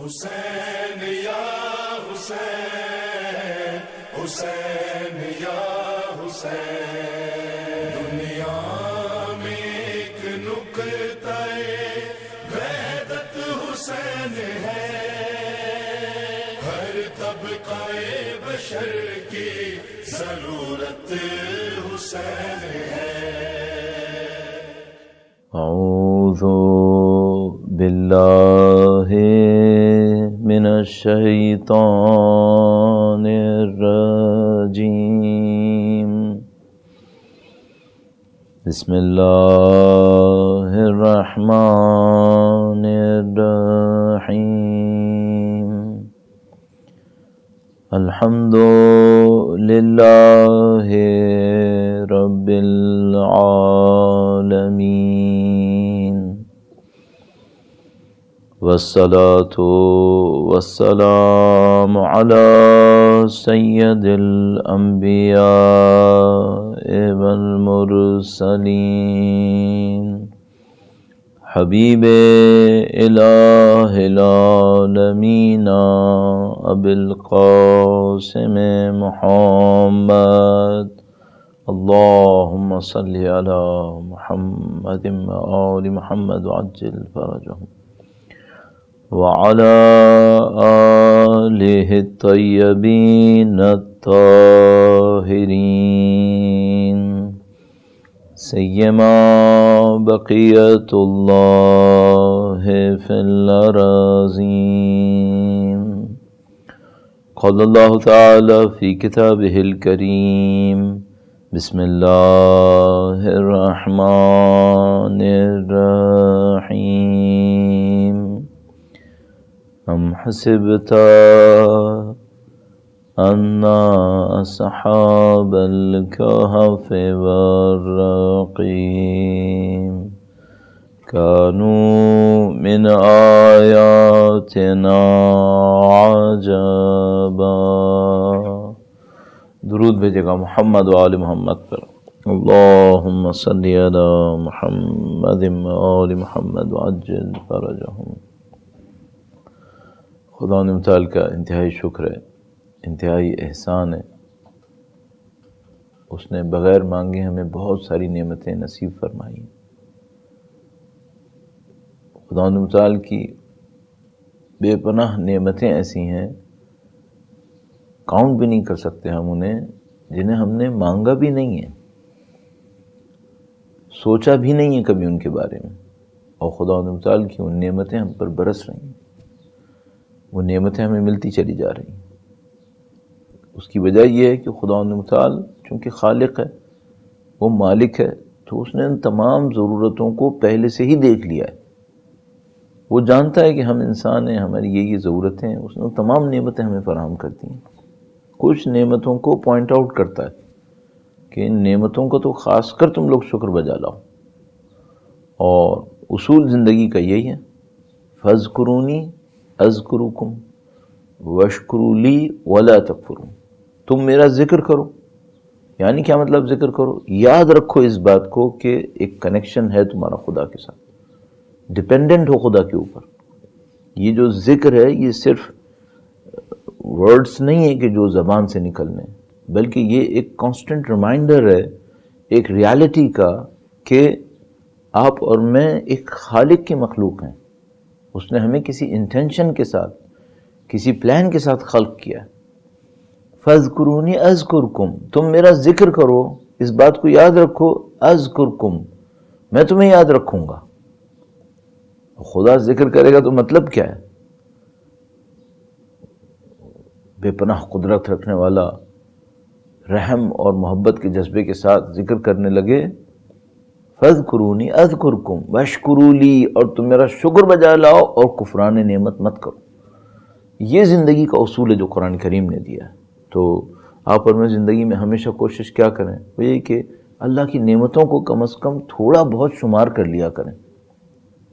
حسین یا حسین، حسین یا حسین، دنیا میں ایک نقطہ وحدت حسین ہے، ہر طبقہ بشر کی ضرورت حسین ہے۔ اعوذ باللہ من الشیطان الرجیم، بسم اللہ الرحمن الرحیم، الحمد للہ رب العالمین، والصلاة والسلام علی سید الانبیاء والمرسلین، حبیب الہ العالمین ابی القاسم محمد، اللہم صلی علی محمد وآل محمد وعجل فرجہم، وعلى آلہ الطیبین الطاہرین، سیما بقیت اللہ فی الارضین، قال اللہ تعالی فی کتابہ الکریم، بسم اللہ الرحمن الرحیم، ام حسبت ان اصحاب الكهف والرقیم كانوا من آیاتنا عجبا۔ درود بھیجے گا محمد و آل محمد پر، اللہم صلی علی محمد و آل محمد وعجل فرجہم۔ خدا متعال کا انتہائی شکر ہے، انتہائی احسان ہے، اس نے بغیر مانگے ہمیں بہت ساری نعمتیں نصیب فرمائی ہیں۔ خدا متعال کی بے پناہ نعمتیں ایسی ہیں، کاؤنٹ بھی نہیں کر سکتے ہم انہیں، جنہیں ہم نے مانگا بھی نہیں ہے، سوچا بھی نہیں ہے کبھی ان کے بارے میں، اور خدا متعال کی ان نعمتیں ہم پر برس رہی ہیں، وہ نعمتیں ہمیں ملتی چلی جا رہی ہیں۔ اس کی وجہ یہ ہے کہ خدا متعال چونکہ خالق ہے، وہ مالک ہے، تو اس نے ان تمام ضرورتوں کو پہلے سے ہی دیکھ لیا ہے۔ وہ جانتا ہے کہ ہم انسان ہیں، ہماری یہ ضرورتیں ہیں، اس نے تمام نعمتیں ہمیں فراہم کرتی ہیں۔ کچھ نعمتوں کو پوائنٹ آؤٹ کرتا ہے کہ ان نعمتوں کو تو خاص کر تم لوگ شکر بجا لاؤ، اور اصول زندگی کا یہی ہے، فاذکرونی اذکرکم واشکروا لی ولا تکفرون، تم میرا ذکر کرو، یعنی کیا مطلب ذکر کرو؟ یاد رکھو اس بات کو کہ ایک کنیکشن ہے تمہارا خدا کے ساتھ، ڈپینڈنٹ ہو خدا کے اوپر۔ یہ جو ذکر ہے یہ صرف ورڈز نہیں ہے کہ جو زبان سے نکلنے، بلکہ یہ ایک کانسٹنٹ ریمائنڈر ہے ایک ریالٹی کا کہ آپ اور میں ایک خالق کی مخلوق ہیں، اس نے ہمیں کسی انٹینشن کے ساتھ، کسی پلان کے ساتھ خلق کیا۔ فاذکرونی اذکرکم، تم میرا ذکر کرو، اس بات کو یاد رکھو، اذکرکم، میں تمہیں یاد رکھوں گا۔ خدا ذکر کرے گا تو مطلب کیا ہے؟ بے پناہ قدرت رکھنے والا، رحم اور محبت کے جذبے کے ساتھ ذکر کرنے لگے، فاذکرونی اذکرکم واشکروا لی، اور تم میرا شکر بجا لاؤ اور کفران نعمت مت کرو۔ یہ زندگی کا اصول ہے جو قرآن کریم نے دیا ہے۔ تو آپ اور میں زندگی میں ہمیشہ کوشش کیا کریں؟ وہ یہ کہ اللہ کی نعمتوں کو کم از کم تھوڑا بہت شمار کر لیا کریں،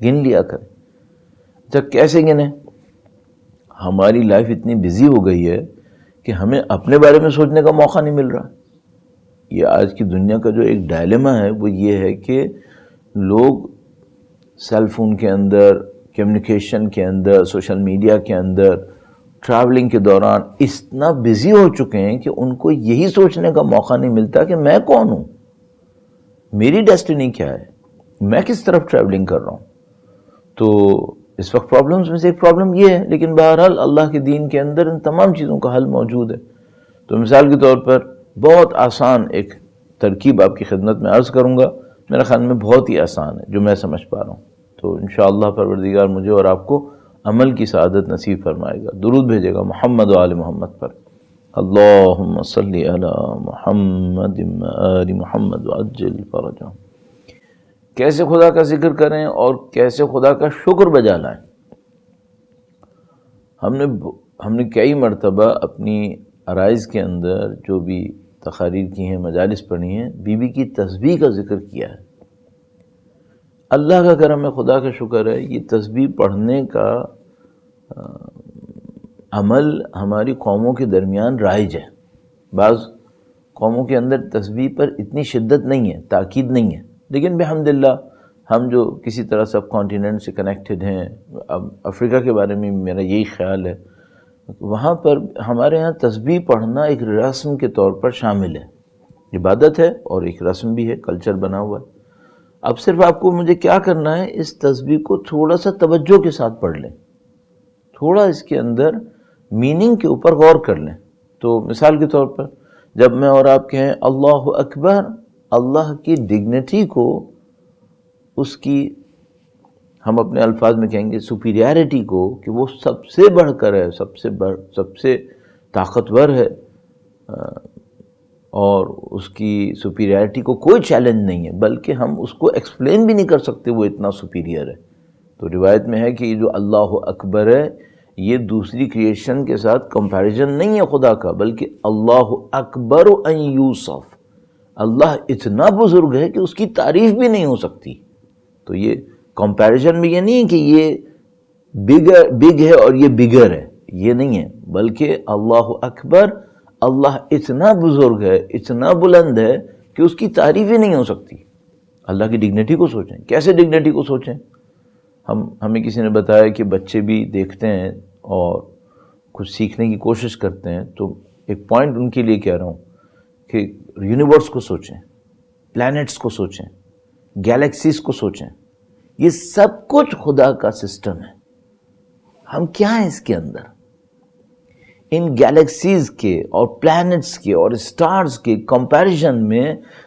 گن لیا کریں۔ اچھا کیسے گنیں؟ ہماری لائف اتنی بزی ہو گئی ہے کہ ہمیں اپنے بارے میں سوچنے کا موقع نہیں مل رہا۔ یہ آج کی دنیا کا جو ایک ڈائلیما ہے وہ یہ ہے کہ لوگ سیل فون کے اندر کمیونیکیشن کے اندر، سوشل میڈیا کے اندر، ٹریولنگ کے دوران اتنا بزی ہو چکے ہیں کہ ان کو یہی سوچنے کا موقع نہیں ملتا کہ میں کون ہوں، میری ڈیسٹینی کیا ہے، میں کس طرف ٹریولنگ کر رہا ہوں. تو اس وقت پرابلمز میں سے ایک پرابلم یہ ہے، لیکن بہرحال اللہ کے دین کے اندر ان تمام چیزوں کا حل موجود ہے. تو مثال کے طور پر بہت آسان ایک ترکیب آپ کی خدمت میں عرض کروں گا، میرے خیال میں بہت ہی آسان ہے جو میں سمجھ پا رہا ہوں. تو انشاءاللہ پروردگار مجھے اور آپ کو عمل کی سعادت نصیب فرمائے گا. درود بھیجے گا محمد و آل محمد پر. اللہم صلی علی محمد و آل محمد وعجل فرجہم. کیسے خدا کا ذکر کریں اور کیسے خدا کا شکر بجا لائیں. ہم نے کئی مرتبہ اپنی عرائض کے اندر جو بھی تقاریر کی ہیں، مجالس پڑھی ہیں، بی بی کی تسبیح کا ذکر کیا ہے. اللہ کا کرم ہے، خدا کا شکر ہے، یہ تسبیح پڑھنے کا عمل ہماری قوموں کے درمیان رائج ہے. بعض قوموں کے اندر تسبیح پر اتنی شدت نہیں ہے، تاکید نہیں ہے، لیکن بحمداللہ ہم جو کسی طرح سب کانٹیننٹ سے کنیکٹڈ ہیں، اب افریقہ کے بارے میں میرا یہی خیال ہے، وہاں پر ہمارے ہاں تسبیح پڑھنا ایک رسم کے طور پر شامل ہے. عبادت ہے اور ایک رسم بھی ہے، کلچر بنا ہوا ہے. اب صرف آپ کو مجھے کیا کرنا ہے، اس تسبیح کو تھوڑا سا توجہ کے ساتھ پڑھ لیں، تھوڑا اس کے اندر میننگ کے اوپر غور کر لیں. تو مثال کے طور پر جب میں اور آپ کہیں اللہ اکبر، اللہ کی ڈگنیٹی کو، اس کی ہم اپنے الفاظ میں کہیں گے سپیریارٹی کو، کہ وہ سب سے بڑھ کر ہے، سب سے طاقتور ہے، اور اس کی سپیریارٹی کو کوئی چیلنج نہیں ہے، بلکہ ہم اس کو ایکسپلین بھی نہیں کر سکتے، وہ اتنا سپیریئر ہے. تو روایت میں ہے کہ یہ جو اللہ اکبر ہے، یہ دوسری کریشن کے ساتھ کمپیریزن نہیں ہے خدا کا، بلکہ اللہ اکبر ان یوصف، اللہ اتنا بزرگ ہے کہ اس کی تعریف بھی نہیں ہو سکتی. تو یہ کمپیریزن میں یہ نہیں ہے کہ یہ بگ ہے اور یہ بگر ہے، یہ نہیں ہے، بلکہ اللہ اکبر، اللہ اتنا بزرگ ہے، اتنا بلند ہے کہ اس کی تعریف ہی نہیں ہو سکتی. اللہ کی ڈگنیٹی کو سوچیں. کیسے ڈگنیٹی کو سوچیں؟ ہمیں کسی نے بتایا کہ بچے بھی دیکھتے ہیں اور کچھ سیکھنے کی کوشش کرتے ہیں، تو ایک پوائنٹ ان کے لیے کہہ رہا ہوں کہ یونیورس کو سوچیں، پلانٹس کو سوچیں، گیلیکسیز کو سوچیں. یہ سب کچھ خدا کا سسٹم ہے. ہم کیا ہیں اس کے اندر؟ ان گیلیکسیز کے اور پلانٹس کے اور اسٹارز کے کمپیریزن میں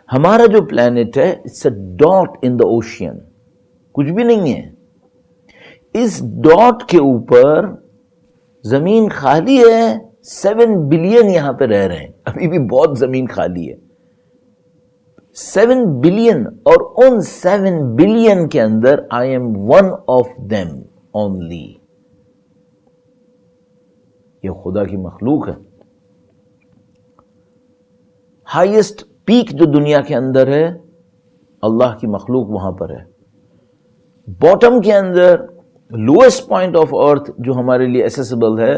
ہمارا جو پلانٹ ہے، it's a dot in the ocean, کچھ بھی نہیں ہے. اس ڈاٹ کے اوپر زمین خالی ہے، 7 بلین یہاں پہ رہ رہے ہیں، ابھی بھی بہت زمین خالی ہے، 7 بلین، اور ان 7 بلین کے اندر I am one of them only. یہ خدا کی مخلوق ہے. ہائیسٹ پیک جو دنیا کے اندر ہے، اللہ کی مخلوق وہاں پر ہے. باٹم کے اندر لوئسٹ پوائنٹ آف ارتھ جو ہمارے لیے ایسیسیبل ہے،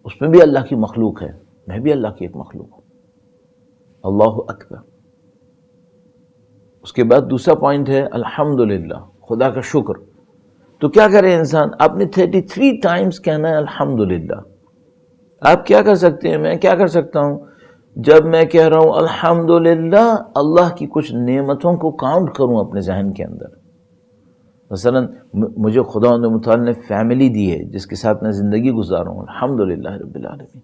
اس میں بھی اللہ کی مخلوق ہے. میں بھی اللہ کی ایک مخلوق ہوں. اللہ اکبر. اس کے بعد دوسرا پوائنٹ ہے الحمدللہ، خدا کا شکر. تو کیا کرے انسان؟ آپ نے 33 ٹائمز کہنا ہے الحمدللہ. آپ کیا کر سکتے ہیں؟ میں کیا کر سکتا ہوں؟ جب میں کہہ رہا ہوں الحمدللہ، اللہ کی کچھ نعمتوں کو کاؤنٹ کروں اپنے ذہن کے اندر. مثلا مجھے خدا متعال نے فیملی دی ہے جس کے ساتھ میں زندگی گزار رہا ہوں، الحمدللہ رب العالمین.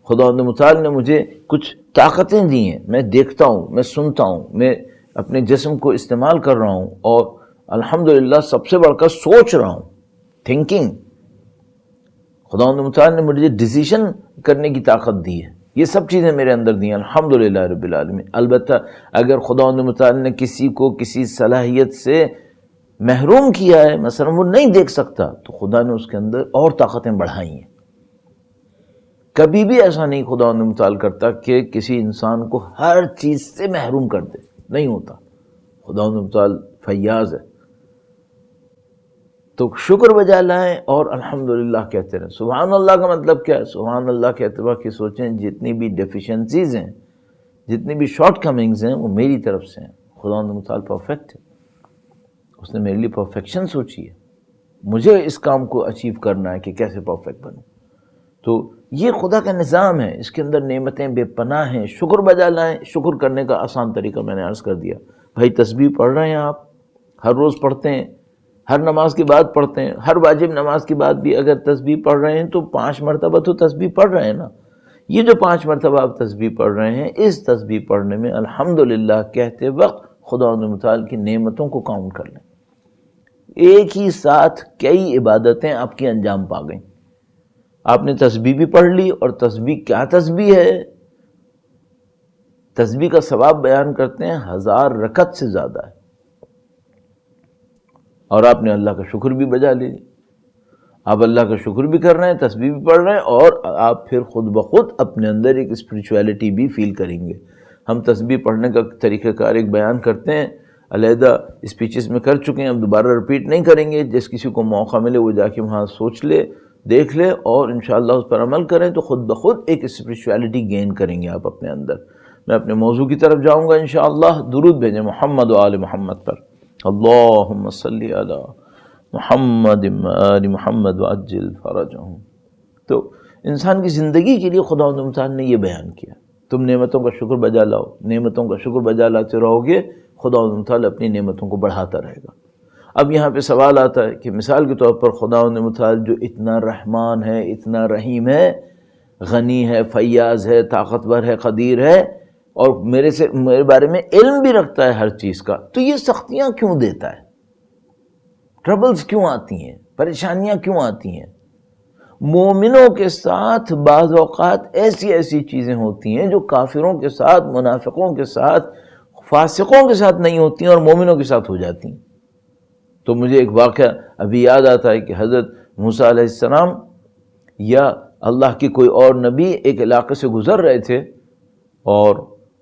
خدا متعال نے مجھے کچھ طاقتیں دی ہیں، میں دیکھتا ہوں، میں سنتا ہوں، میں اپنے جسم کو استعمال کر رہا ہوں، اور الحمدللہ سب سے بڑھ کر سوچ رہا ہوں، تھنکنگ. خدا متعال نے مجھے ڈیسیژن کرنے کی طاقت دی ہے. یہ سب چیزیں میرے اندر دی ہیں، الحمدللہ رب العالمین. البتہ اگر خدا متعال نے کسی کو کسی صلاحیت سے محروم کیا ہے، مثلا وہ نہیں دیکھ سکتا، تو خدا نے اس کے اندر اور طاقتیں بڑھائی ہیں. کبھی بھی ایسا نہیں خدا متعال کرتا کہ کسی انسان کو ہر چیز سے محروم کر دے، نہیں ہوتا. خدا متعال فیاض ہے. تو شکر بجا لائیں اور الحمدللہ کہتے رہیں. سبحان اللہ کا مطلب کیا ہے؟ سبحان اللہ کہتے وقت سوچیں جتنی بھی ڈیفیشنسیز ہیں، جتنی بھی شارٹ کمنگز ہیں، وہ میری طرف سے ہیں. خدا متعال پرفیکٹ ہے، اس نے میرے لیے پرفیکشن سوچی ہے. مجھے اس کام کو اچیو کرنا ہے کہ کیسے پرفیکٹ بنوں. تو یہ خدا کا نظام ہے، اس کے اندر نعمتیں بے پناہ ہیں. شکر بجا لائیں. شکر کرنے کا آسان طریقہ میں نے عرض کر دیا. بھائی تسبیح پڑھ رہے ہیں آپ، ہر روز پڑھتے ہیں، ہر نماز کے بعد پڑھتے ہیں، ہر واجب نماز کے بعد بھی اگر تسبیح پڑھ رہے ہیں تو 5 مرتبہ تو تسبیح پڑھ رہے ہیں نا. یہ جو 5 مرتبہ آپ تسبیح پڑھ رہے ہیں، اس تسبیح پڑھنے میں الحمدللہ کہتے وقت خدا متعال کی نعمتوں کو کاؤنٹ کر لیں. ایک ہی ساتھ کئی عبادتیں آپ کی انجام پا گئیں. آپ نے تسبیح بھی پڑھ لی، اور تسبیح کیا تسبیح ہے؟ تسبیح کا ثواب بیان کرتے ہیں 1000 رکعت سے زیادہ ہے. اور آپ نے اللہ کا شکر بھی بجا لی. آپ اللہ کا شکر بھی کر رہے ہیں، تسبیح بھی پڑھ رہے ہیں، اور آپ پھر خود بخود اپنے اندر ایک اسپریچویلٹی بھی فیل کریں گے. ہم تسبیح پڑھنے کا طریقہ کار ایک بیان کرتے ہیں، علیحدہ اسپیچز میں کر چکے ہیں، اب دوبارہ رپیٹ نہیں کریں گے. جس کسی کو موقع ملے وہ جا کے وہاں سوچ لے، دیکھ لے، اور انشاءاللہ اس پر عمل کریں تو خود بخود ایک اسپریچویلٹی گین کریں گے آپ اپنے اندر. میں اپنے موضوع کی طرف جاؤں گا انشاءاللہ. درود بھیجیں محمد و آل محمد پر. اللہم صلی علی محمد آل محمد وعجل فرجہم. تو انسان کی زندگی کے لیے خدا تعالیٰ نے یہ بیان کیا، تم نعمتوں کا شکر بجا لاؤ. نعمتوں کا شکر بجا لاتے رہو گے، خدا تعالیٰ اپنی نعمتوں کو بڑھاتا رہے گا. اب یہاں پہ سوال آتا ہے کہ مثال کے طور پر خدا تعالیٰ جو اتنا رحمان ہے، اتنا رحیم ہے، غنی ہے، فیاض ہے، طاقتور ہے، قدیر ہے، اور میرے بارے میں علم بھی رکھتا ہے ہر چیز کا، تو یہ سختیاں کیوں دیتا ہے؟ ٹربلز کیوں آتی ہیں؟ پریشانیاں کیوں آتی ہیں؟ مومنوں کے ساتھ بعض اوقات ایسی چیزیں ہوتی ہیں جو کافروں کے ساتھ، منافقوں کے ساتھ، فاسقوں کے ساتھ نہیں ہوتی ہیں اور مومنوں کے ساتھ ہو جاتی ہیں. تو مجھے ایک واقعہ ابھی یاد آتا ہے کہ حضرت موسیٰ علیہ السلام یا اللہ کی کوئی اور نبی ایک علاقے سے گزر رہے تھے، اور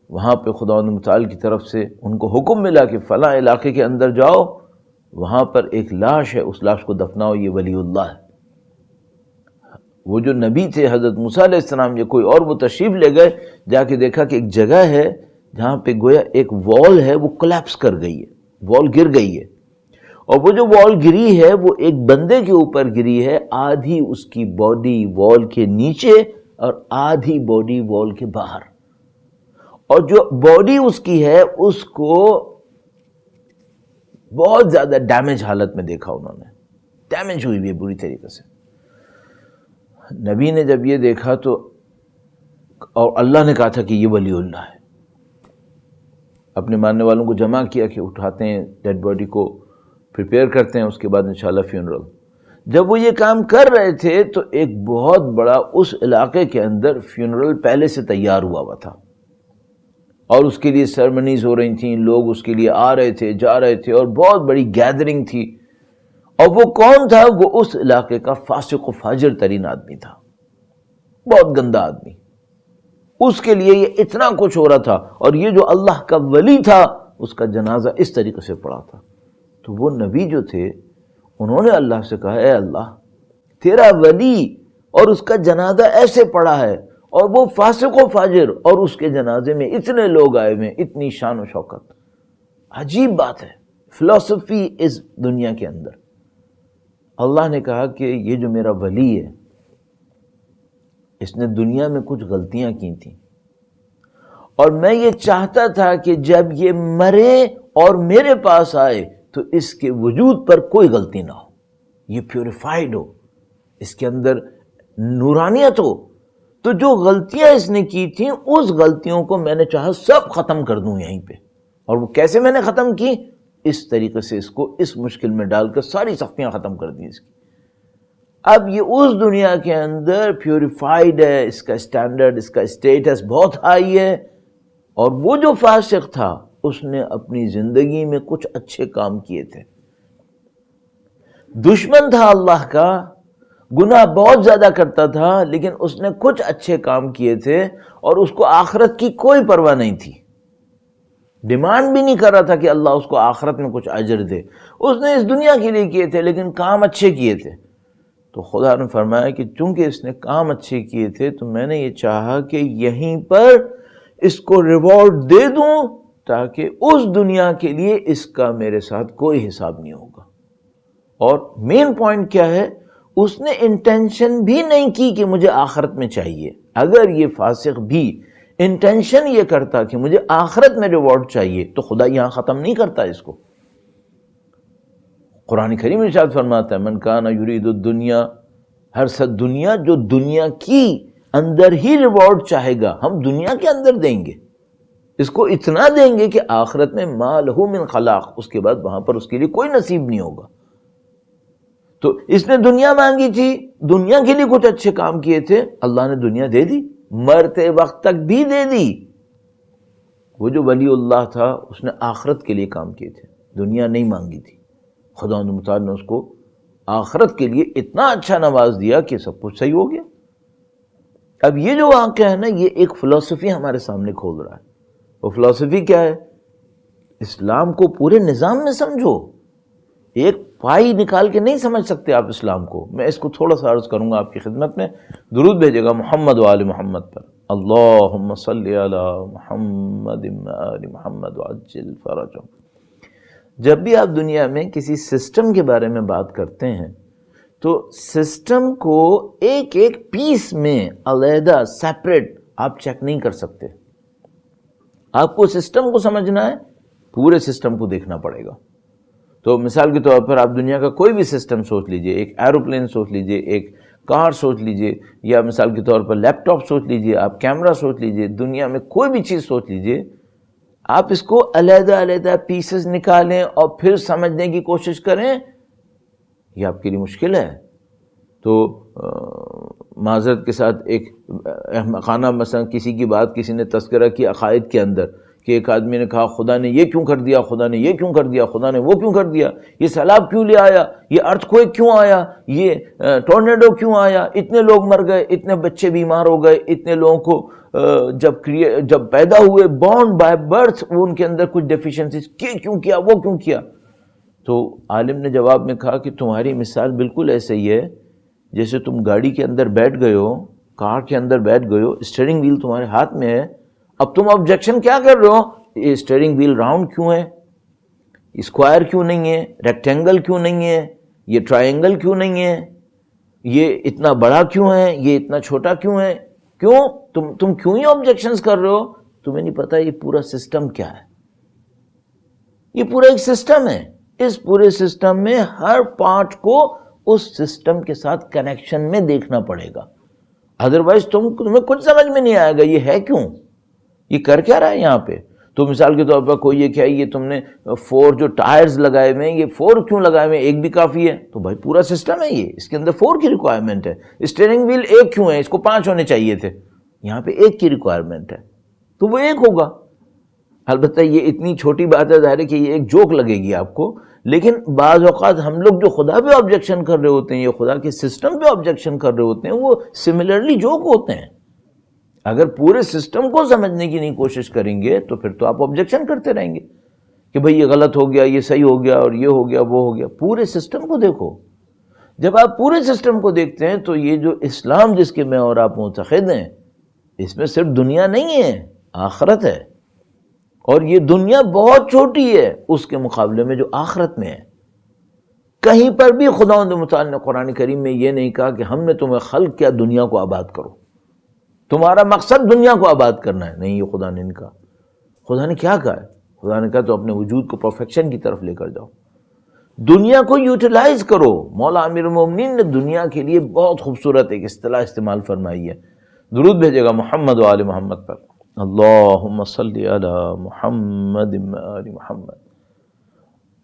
وہاں پہ خدا متعال کی طرف سے ان کو حکم ملا کہ فلاں علاقے کے اندر جاؤ، وہاں پر ایک لاش ہے، اس لاش کو دفناؤ، یہ ولی اللہ ہے. وہ جو نبی تھے حضرت موسیٰ علیہ السلام یا کوئی اور، وہ تشریف لے گئے، جا کے دیکھا کہ ایک جگہ ہے جہاں پہ گویا ایک وال ہے، وہ کولیپس کر گئی ہے، وال گر گئی ہے. اور وہ جو وال گری ہے وہ ایک بندے کے اوپر گری ہے، آدھی اس کی باڈی وال کے نیچے اور آدھی باڈی وال کے باہر. اور جو باڈی اس کی ہے اس کو بہت زیادہ ڈیمیج حالت میں دیکھا، انہوں نے ڈیمیج ہوئی ہے بری طریقے سے. نبی نے جب یہ دیکھا تو، اور اللہ نے کہا تھا کہ یہ ولی اللہ ہے، اپنے ماننے والوں کو جمع کیا کہ اٹھاتے ہیں ڈیڈ باڈی کو، پریپیئر کرتے ہیں، اس کے بعد انشاءاللہ فیونرل. جب وہ یہ کام کر رہے تھے تو ایک بہت بڑا اس علاقے کے اندر فیونرل پہلے سے تیار ہوا تھا، اور اس کے لیے سیرمنیز ہو رہی تھیں، لوگ اس کے لیے آ رہے تھے، جا رہے تھے، اور بہت بڑی گیدرنگ تھی. اور وہ کون تھا؟ وہ اس علاقے کا فاسق و فاجر ترین آدمی تھا، بہت گندا آدمی. اس کے لیے یہ اتنا کچھ ہو رہا تھا، اور یہ جو اللہ کا ولی تھا اس کا جنازہ اس طریقے سے پڑا تھا. تو وہ نبی جو تھے انہوں نے اللہ سے کہا، اے اللہ، تیرا ولی اور اس کا جنازہ ایسے پڑا ہے، اور وہ فاسق و فاجر، اور اس کے جنازے میں اتنے لوگ آئے ہوئے، اتنی شان و شوکت. عجیب بات ہے، فلسفی اس دنیا کے اندر. اللہ نے کہا کہ یہ جو میرا ولی ہے اس نے دنیا میں کچھ غلطیاں کی تھیں، اور میں یہ چاہتا تھا کہ جب یہ مرے اور میرے پاس آئے تو اس کے وجود پر کوئی غلطی نہ ہو، یہ پیوریفائیڈ ہو، اس کے اندر نورانیت ہو. تو جو غلطیاں اس نے کی تھیں اس غلطیوں کو میں نے چاہا سب ختم کر دوں یہیں پہ. اور وہ کیسے میں نے ختم کی؟ اس طریقے سے اس کو اس مشکل میں ڈال کر ساری سختیاں ختم کر دی اس کی. اب یہ اس دنیا کے اندر پیوریفائیڈ ہے، اس کا اسٹینڈرڈ، اس کا اسٹیٹس بہت ہائی ہے. اور وہ جو فاسق تھا اس نے اپنی زندگی میں کچھ اچھے کام کیے تھے، دشمن تھا اللہ کا، گناہ بہت زیادہ کرتا تھا، لیکن اس نے کچھ اچھے کام کیے تھے، اور اس کو آخرت کی کوئی پرواہ نہیں تھی. ڈیمانڈ بھی نہیں کر رہا تھا کہ اللہ اس کو آخرت میں کچھ اجر دے، اس نے اس دنیا کے لیے کیے تھے لیکن کام اچھے کیے تھے. تو خدا نے فرمایا کہ چونکہ اس نے کام اچھے کیے تھے تو میں نے یہ چاہا کہ یہیں پر اس کو ریوارڈ دے دوں، تاکہ اس دنیا کے لیے اس کا میرے ساتھ کوئی حساب نہیں ہوگا. اور مین پوائنٹ کیا ہے، اس نے انٹینشن بھی نہیں کی کہ مجھے آخرت میں چاہیے. اگر یہ فاسق بھی انٹینشن یہ کرتا کہ مجھے آخرت میں ریوارڈ چاہیے تو خدا یہاں ختم نہیں کرتا اس کو. قرآن کریم ارشاد فرماتا ہے من کان یرید الدنیا، ہر سد دنیا، جو دنیا کی اندر ہی ریوارڈ چاہے گا ہم دنیا کے اندر دیں گے، اس کو اتنا دیں گے کہ آخرت میں ما لہ من خلاق، اس کے بعد وہاں پر اس کے لیے کوئی نصیب نہیں ہوگا. تو اس نے دنیا مانگی تھی، دنیا کے لیے کچھ اچھے کام کیے تھے، اللہ نے دنیا دے دی، مرتے وقت تک بھی دے دی. وہ جو ولی اللہ تھا اس نے آخرت کے لیے کام کیے تھے، دنیا نہیں مانگی تھی. خدا متعال نے اس کو آخرت کے لیے اتنا اچھا نواز دیا کہ سب کچھ صحیح ہو گیا. اب یہ جو واقعہ ہے نا، یہ ایک فلسفی ہمارے سامنے کھول رہا ہے. وہ فلسفی کیا ہے؟ اسلام کو پورے نظام میں سمجھو، ایک پائی نکال کے نہیں سمجھ سکتے آپ اسلام کو. میں اس کو تھوڑا سا عرض کروں گا آپ کی خدمت میں. درود بھیجے گا محمد و آل محمد پر. اللہم صلی علی محمد و آل محمد وعجل فرجهم. جب بھی آپ دنیا میں کسی سسٹم کے بارے میں بات کرتے ہیں تو سسٹم کو ایک ایک پیس میں علیحدہ سیپریٹ آپ چیک نہیں کر سکتے. آپ کو سسٹم کو سمجھنا ہے، پورے سسٹم کو دیکھنا پڑے گا. تو مثال کے طور پر آپ دنیا کا کوئی بھی سسٹم سوچ لیجئے، ایک ایروپلین سوچ لیجئے، ایک کار سوچ لیجئے، یا مثال کے طور پر لیپ ٹاپ سوچ لیجئے، آپ کیمرہ سوچ لیجئے، دنیا میں کوئی بھی چیز سوچ لیجئے. آپ اس کو علیحدہ علیحدہ پیسز نکالیں اور پھر سمجھنے کی کوشش کریں، یہ آپ کے لیے مشکل ہے. تو معذرت کے ساتھ ایک احمقانہ مثلا کسی کی بات کسی نے تذکرہ کیا عقائد کے اندر کہ ایک آدمی نے کہا خدا نے یہ کیوں کر دیا، خدا نے یہ کیوں کر دیا، خدا نے وہ کیوں کر دیا، یہ سیلاب کیوں لے آیا، یہ ارتھ کوئک کیوں آیا، یہ ٹورنیڈو کیوں آیا، اتنے لوگ مر گئے، اتنے بچے بیمار ہو گئے، اتنے لوگوں کو جب پیدا ہوئے بورن بائی برتھ وہ ان کے اندر کچھ ڈیفیشنسیز کیوں کیا، وہ کیوں کیا. تو عالم نے جواب میں کہا کہ تمہاری مثال بالکل ایسے ہی ہے جیسے تم گاڑی کے اندر بیٹھ گئے ہو، کار کے اندر بیٹھ گئے ہو، اسٹیئرنگ ویل تمہارے ہاتھ میں ہے. اب تم آبجیکشن کیا کر رہے ہو، یہ اسٹیئرنگ ویل راؤنڈ کیوں ہے، اسکوائر کیوں نہیں ہے، ریکٹینگل کیوں نہیں ہے، یہ ٹرائنگل کیوں نہیں ہے، یہ اتنا بڑا کیوں ہے، یہ اتنا چھوٹا کیوں ہے، کیوں تم کیوں ہی آبجیکشنز کر رہے ہو؟ تمہیں نہیں پتا یہ پورا سسٹم کیا ہے. یہ پورا ایک سسٹم ہے. اس پورے سسٹم میں ہر پارٹ کو اس سسٹم کے ساتھ کنیکشن میں دیکھنا پڑے گا، ادروائز تمہیں کچھ سمجھ میں نہیں آئے گا یہ ہے کیوں، یہ کر کیا رہا ہے یہاں پہ. تو مثال کے طور پر کوئی یہ کیا یہ تم نے 4 جو ٹائرز لگائے ہوئے ہیں، یہ 4 کیوں لگائے ہوئے ہیں، ایک بھی کافی ہے. تو بھائی پورا سسٹم ہے یہ، اس کے اندر 4 کی ریکوائرمنٹ ہے. اسٹیئرنگ ویل ایک کیوں ہے، اس کو 5 ہونے چاہیے تھے، یہاں پہ ایک کی ریکوائرمنٹ ہے تو وہ ایک ہوگا. البتہ یہ اتنی چھوٹی بات ہے، ظاہر ہے کہ یہ ایک جوک لگے گی آپ کو، لیکن بعض اوقات ہم لوگ جو خدا پہ آبجیکشن کر رہے ہوتے ہیں، یہ خدا کے سسٹم پہ آبجیکشن کر رہے ہوتے ہیں، وہ سملرلی جوک ہوتے ہیں. اگر پورے سسٹم کو سمجھنے کی نہیں کوشش کریں گے تو پھر تو آپ آبجیکشن کرتے رہیں گے کہ بھئی یہ غلط ہو گیا، یہ صحیح ہو گیا، اور یہ ہو گیا، وہ ہو گیا. پورے سسٹم کو دیکھو. جب آپ پورے سسٹم کو دیکھتے ہیں تو یہ جو اسلام جس کے میں اور آپ معتقد ہیں، اس میں صرف دنیا نہیں ہے، آخرت ہے. اور یہ دنیا بہت چھوٹی ہے اس کے مقابلے میں جو آخرت میں ہے. کہیں پر بھی خداوند متعال نے قرآن کریم میں یہ نہیں کہا کہ ہم نے تمہیں خلق کیا دنیا کو آباد کرو، تمہارا مقصد دنیا کو آباد کرنا ہے. نہیں، یہ خدا نے نہیں کہا. خدا نے کیا کہا ہے؟ خدا نے کہا تو اپنے وجود کو پرفیکشن کی طرف لے کر جاؤ، دنیا کو یوٹیلائز کرو. مولا امیر المومنین نے دنیا کے لیے بہت خوبصورت ایک اصطلاح استعمال فرمائی ہے. درود بھیجے گا محمد و آل محمد پر. اللہم صلی علی محمد و آل محمد.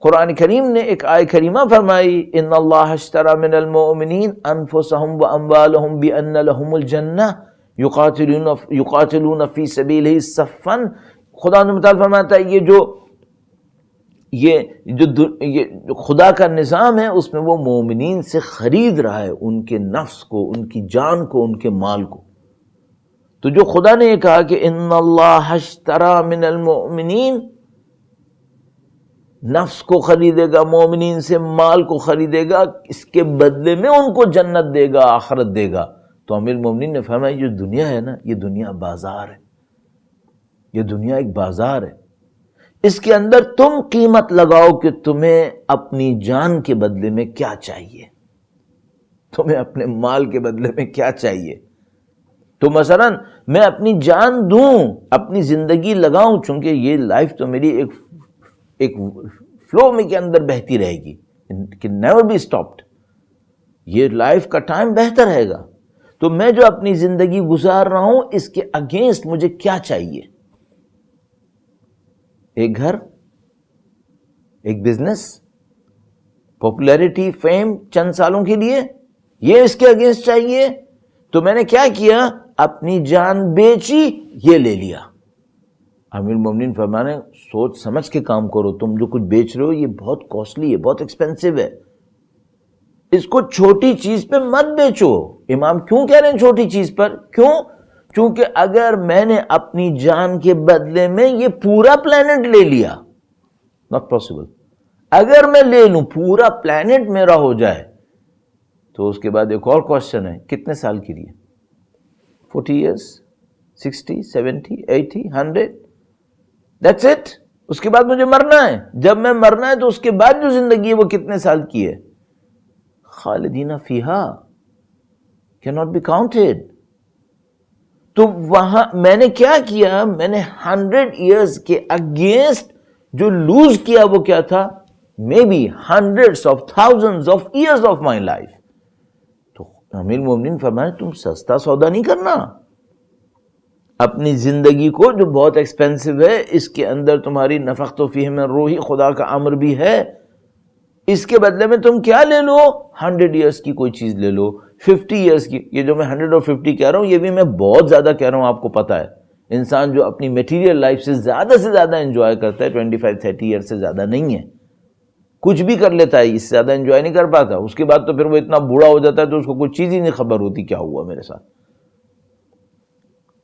قرآن کریم نے ایک آیہ کریمہ فرمائی ان اللہ اشتری من المؤمنین انفسهم واموالهم بان لهم الجنہ یقاتلون فی سبیلہ صفا. خدا نے متعال فرماتا ہے یہ جو خدا کا نظام ہے اس میں وہ مومنین سے خرید رہا ہے ان کے نفس کو، ان کی جان کو، ان کے مال کو. تو جو خدا نے یہ کہا کہ ان اللہ اشتری من المؤمنین، نفس کو خریدے گا، مومنین سے مال کو خریدے گا، اس کے بدلے میں ان کو جنت دے گا، آخرت دے گا. تو امیر المومنین نے فرمایا یہ دنیا ہے نا، یہ دنیا بازار ہے، یہ دنیا ایک بازار ہے. اس کے اندر تم قیمت لگاؤ کہ تمہیں اپنی جان کے بدلے میں کیا چاہیے، تمہیں اپنے مال کے بدلے میں کیا چاہیے. تو مثلا میں اپنی جان دوں، اپنی زندگی لگاؤں، چونکہ یہ لائف تو میری ایک فلو میں کے اندر بہتی رہے گی، نیور بی اسٹاپڈ. یہ لائف کا ٹائم بہتر رہے گا. تو میں جو اپنی زندگی گزار رہا ہوں اس کے اگینسٹ مجھے کیا چاہیے؟ ایک گھر، ایک بزنس، پاپولیرٹی، فیم چند سالوں کے لیے، یہ اس کے اگینسٹ چاہیے. تو میں نے کیا کیا؟ اپنی جان بیچی، یہ لے لیا. امیر المومنین فرمانے سوچ سمجھ کے کام کرو، تم جو کچھ بیچ رہے ہو یہ بہت کاسٹلی ہے، بہت ایکسپینسو ہے، اس کو چھوٹی چیز پہ مت بیچو. امام کیوں کہہ رہے ہیں چھوٹی چیز پر؟ کیوں؟ چونکہ اگر میں نے اپنی جان کے بدلے میں یہ پورا پلانٹ لے لیا، ناٹ پاسبل. اگر میں لے لوں پورا پلانٹ میرا ہو جائے تو اس کے بعد ایک اور کوشچن ہے، کتنے سال کے لیے؟ 40 years, 60, 70, 80, 100, that's it. اس کے بعد مجھے مرنا ہے. جب میں مرنا ہے تو اس کے بعد جو زندگی ہے وہ کتنے سال کی ہے؟ خالدین فیہا cannot be counted. تو وہاں میں نے کیا کیا؟ میں نے 100 years کے اگینسٹ جو لوز کیا وہ کیا تھا؟ Maybe hundreds of thousands of years of my life. تو امیر المومنین فرمائے تم سستا سودا نہیں کرنا. اپنی زندگی کو جو بہت ایکسپینسو ہے، اس کے اندر تمہاری نفخت فیہ من روحی، خدا کا امر بھی ہے، اس کے بدلے میں تم کیا لے لو؟ 100 years کی کوئی چیز لے لو، 50 years کی. یہ جو میں 100 اور 50 کہہ رہا ہوں یہ بھی میں بہت زیادہ کہہ رہا ہوں، آپ کو پتا ہے انسان جو اپنی میٹیریل لائف سے زیادہ انجوائے کرتا ہے 25-30 ایئر سے زیادہ نہیں ہے. کچھ بھی کر لیتا ہے، اس سے زیادہ انجوائے نہیں کر پاتا. اس کے بعد تو پھر وہ اتنا بوڑھا ہو جاتا ہے تو اس کو کوئی چیز ہی نہیں خبر ہوتی کیا ہوا میرے ساتھ،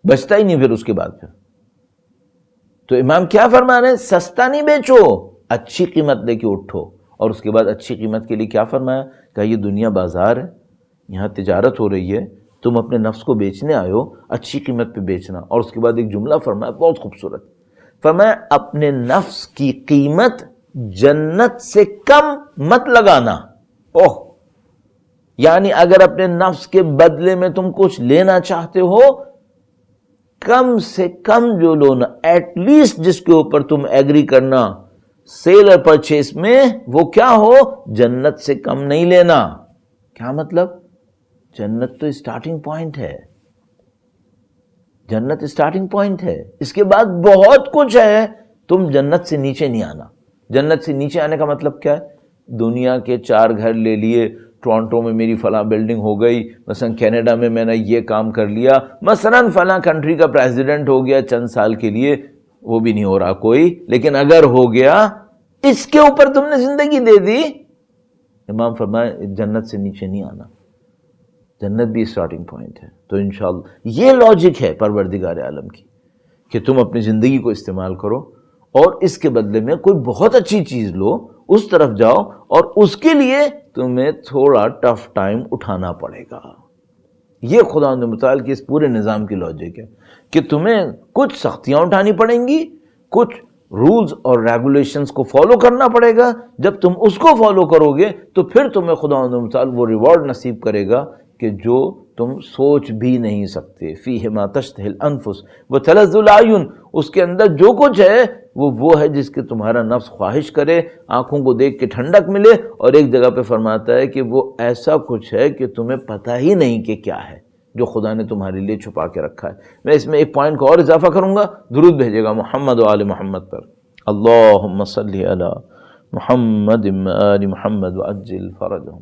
بچتا ہی نہیں پھر اس کے بعد پھر. تو امام کیا فرما رہے ہیں؟ سستا نہیں بیچو، اچھی قیمت دے کے اٹھو. اور اس کے بعد اچھی قیمت کے لیے کیا فرمایا؟ کہ یہ دنیا بازار ہے، یہاں تجارت ہو رہی ہے، تم اپنے نفس کو بیچنے آئے ہو، اچھی قیمت پہ بیچنا. اور اس کے بعد ایک جملہ فرمایا بہت خوبصورت، فرمایا اپنے نفس کی قیمت جنت سے کم مت لگانا. اوہ، یعنی اگر اپنے نفس کے بدلے میں تم کچھ لینا چاہتے ہو، کم سے کم جو لونا، ایٹ لیسٹ جس کے اوپر تم ایگری کرنا سیل اور پرچیز میں، وہ کیا ہو؟ جنت سے کم نہیں لینا. کیا مطلب؟ جنت تو اسٹارٹنگ پوائنٹ ہے، جنت اسٹارٹنگ پوائنٹ ہے، اس کے بعد بہت کچھ ہے. تم جنت سے نیچے نہیں آنا. جنت سے نیچے آنے کا مطلب کیا ہے؟ دنیا کے 4 گھر لے لیے، ٹورانٹو میں میری فلاں بلڈنگ ہو گئی، مثلا کینیڈا میں نے یہ کام کر لیا، مثلا فلاں کنٹری کا پریزیڈنٹ ہو گیا چند سال کے لیے، وہ بھی نہیں ہو رہا کوئی، لیکن اگر ہو گیا اس کے اوپر تم نے زندگی دے دی. امام فرمائے جنت سے نیچے نہیں آنا، جنت بھی اسٹارٹنگ پوائنٹ ہے. تو انشاءاللہ یہ لاجک ہے پروردگار عالم کی کہ تم اپنی زندگی کو استعمال کرو اور اس کے بدلے میں کوئی بہت اچھی چیز لو، اس طرف جاؤ، اور اس کے لیے تمہیں تھوڑا ٹف ٹائم اٹھانا پڑے گا. یہ خداوند متعال کی اس پورے نظام کی لاجک ہے کہ تمہیں کچھ سختیاں اٹھانی پڑیں گی، کچھ رولز اور ریگولیشنز کو فالو کرنا پڑے گا. جب تم اس کو فالو کرو گے تو پھر تمہیں خداوند متعال وہ ریوارڈ نصیب کرے گا کہ جو تم سوچ بھی نہیں سکتے. فیہ ما تشتہی الانفس وتلذ الاعین، اس کے اندر جو کچھ ہے وہ ہے جس کے تمہارا نفس خواہش کرے، آنکھوں کو دیکھ کے ٹھنڈک ملے. اور ایک جگہ پہ فرماتا ہے کہ وہ ایسا کچھ ہے کہ تمہیں پتہ ہی نہیں کہ کیا ہے، جو خدا نے تمہارے لیے چھپا کے رکھا ہے. میں اس میں ایک پوائنٹ کو اور اضافہ کروں گا، درود بھیجے گا محمد و آل محمد پر. اللہم صلی علی محمد و آل محمد وعجل فرجہم.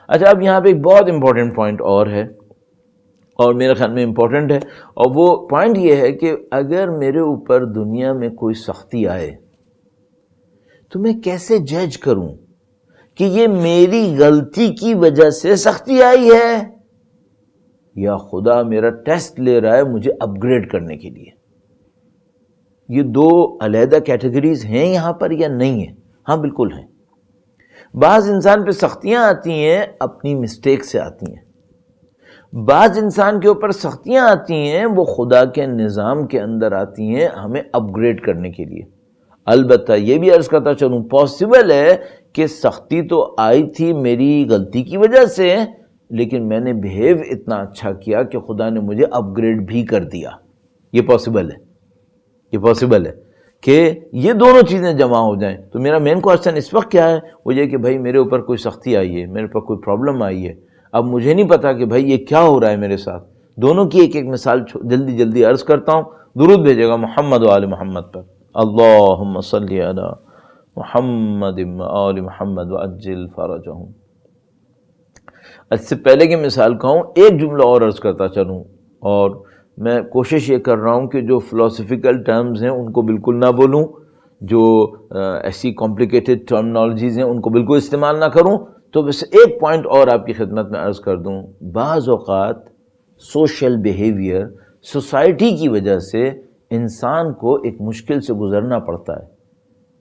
اچھا، اب یہاں پہ ایک بہت امپورٹنٹ پوائنٹ اور ہے، اور میرے خیال میں امپورٹنٹ ہے، اور وہ پوائنٹ یہ ہے کہ اگر میرے اوپر دنیا میں کوئی سختی آئے تو میں کیسے جج کروں کہ یہ میری غلطی کی وجہ سے سختی آئی ہے یا خدا میرا ٹیسٹ لے رہا ہے مجھے اپ گریڈ کرنے کے لیے. یہ 2 علیحدہ کیٹیگریز ہیں یہاں پر یا نہیں ہیں؟ ہاں بالکل ہیں. بعض انسان پہ سختیاں آتی ہیں اپنی مسٹیک سے آتی ہیں، بعض انسان کے اوپر سختیاں آتی ہیں وہ خدا کے نظام کے اندر آتی ہیں ہمیں اپ گریڈ کرنے کے لیے. البتہ یہ بھی عرض کرتا چلوں پاسبل ہے کہ سختی تو آئی تھی میری غلطی کی وجہ سے، لیکن میں نے بہیو اتنا اچھا کیا کہ خدا نے مجھے اپ گریڈ بھی کر دیا. یہ پاسبل ہے، یہ پاسبل ہے کہ یہ دونوں چیزیں جمع ہو جائیں. تو میرا مین کوشچن اس وقت کیا ہے، وہ یہ کہ بھائی میرے اوپر کوئی سختی آئی ہے، میرے پر کوئی پرابلم آئی ہے، اب مجھے نہیں پتا کہ بھائی یہ کیا ہو رہا ہے میرے ساتھ. دونوں کی ایک ایک مثال جلدی جلدی عرض کرتا ہوں. درود بھیجے گا محمد و آل محمد پر. اللہم صلی علی محمد و آل محمد وعجل فرجہم. اس سے پہلے کی مثال کہوں ایک جملہ اور عرض کرتا چلوں، اور میں کوشش یہ کر رہا ہوں کہ جو فلاسفیکل ٹرمز ہیں ان کو بالکل نہ بولوں، جو ایسی کمپلیکیٹڈ ٹرمنالوجیز ہیں ان کو بالکل استعمال نہ کروں. تو بس ایک پوائنٹ اور آپ کی خدمت میں عرض کر دوں. بعض اوقات سوشل بیہیویئر، سوسائٹی کی وجہ سے انسان کو ایک مشکل سے گزرنا پڑتا ہے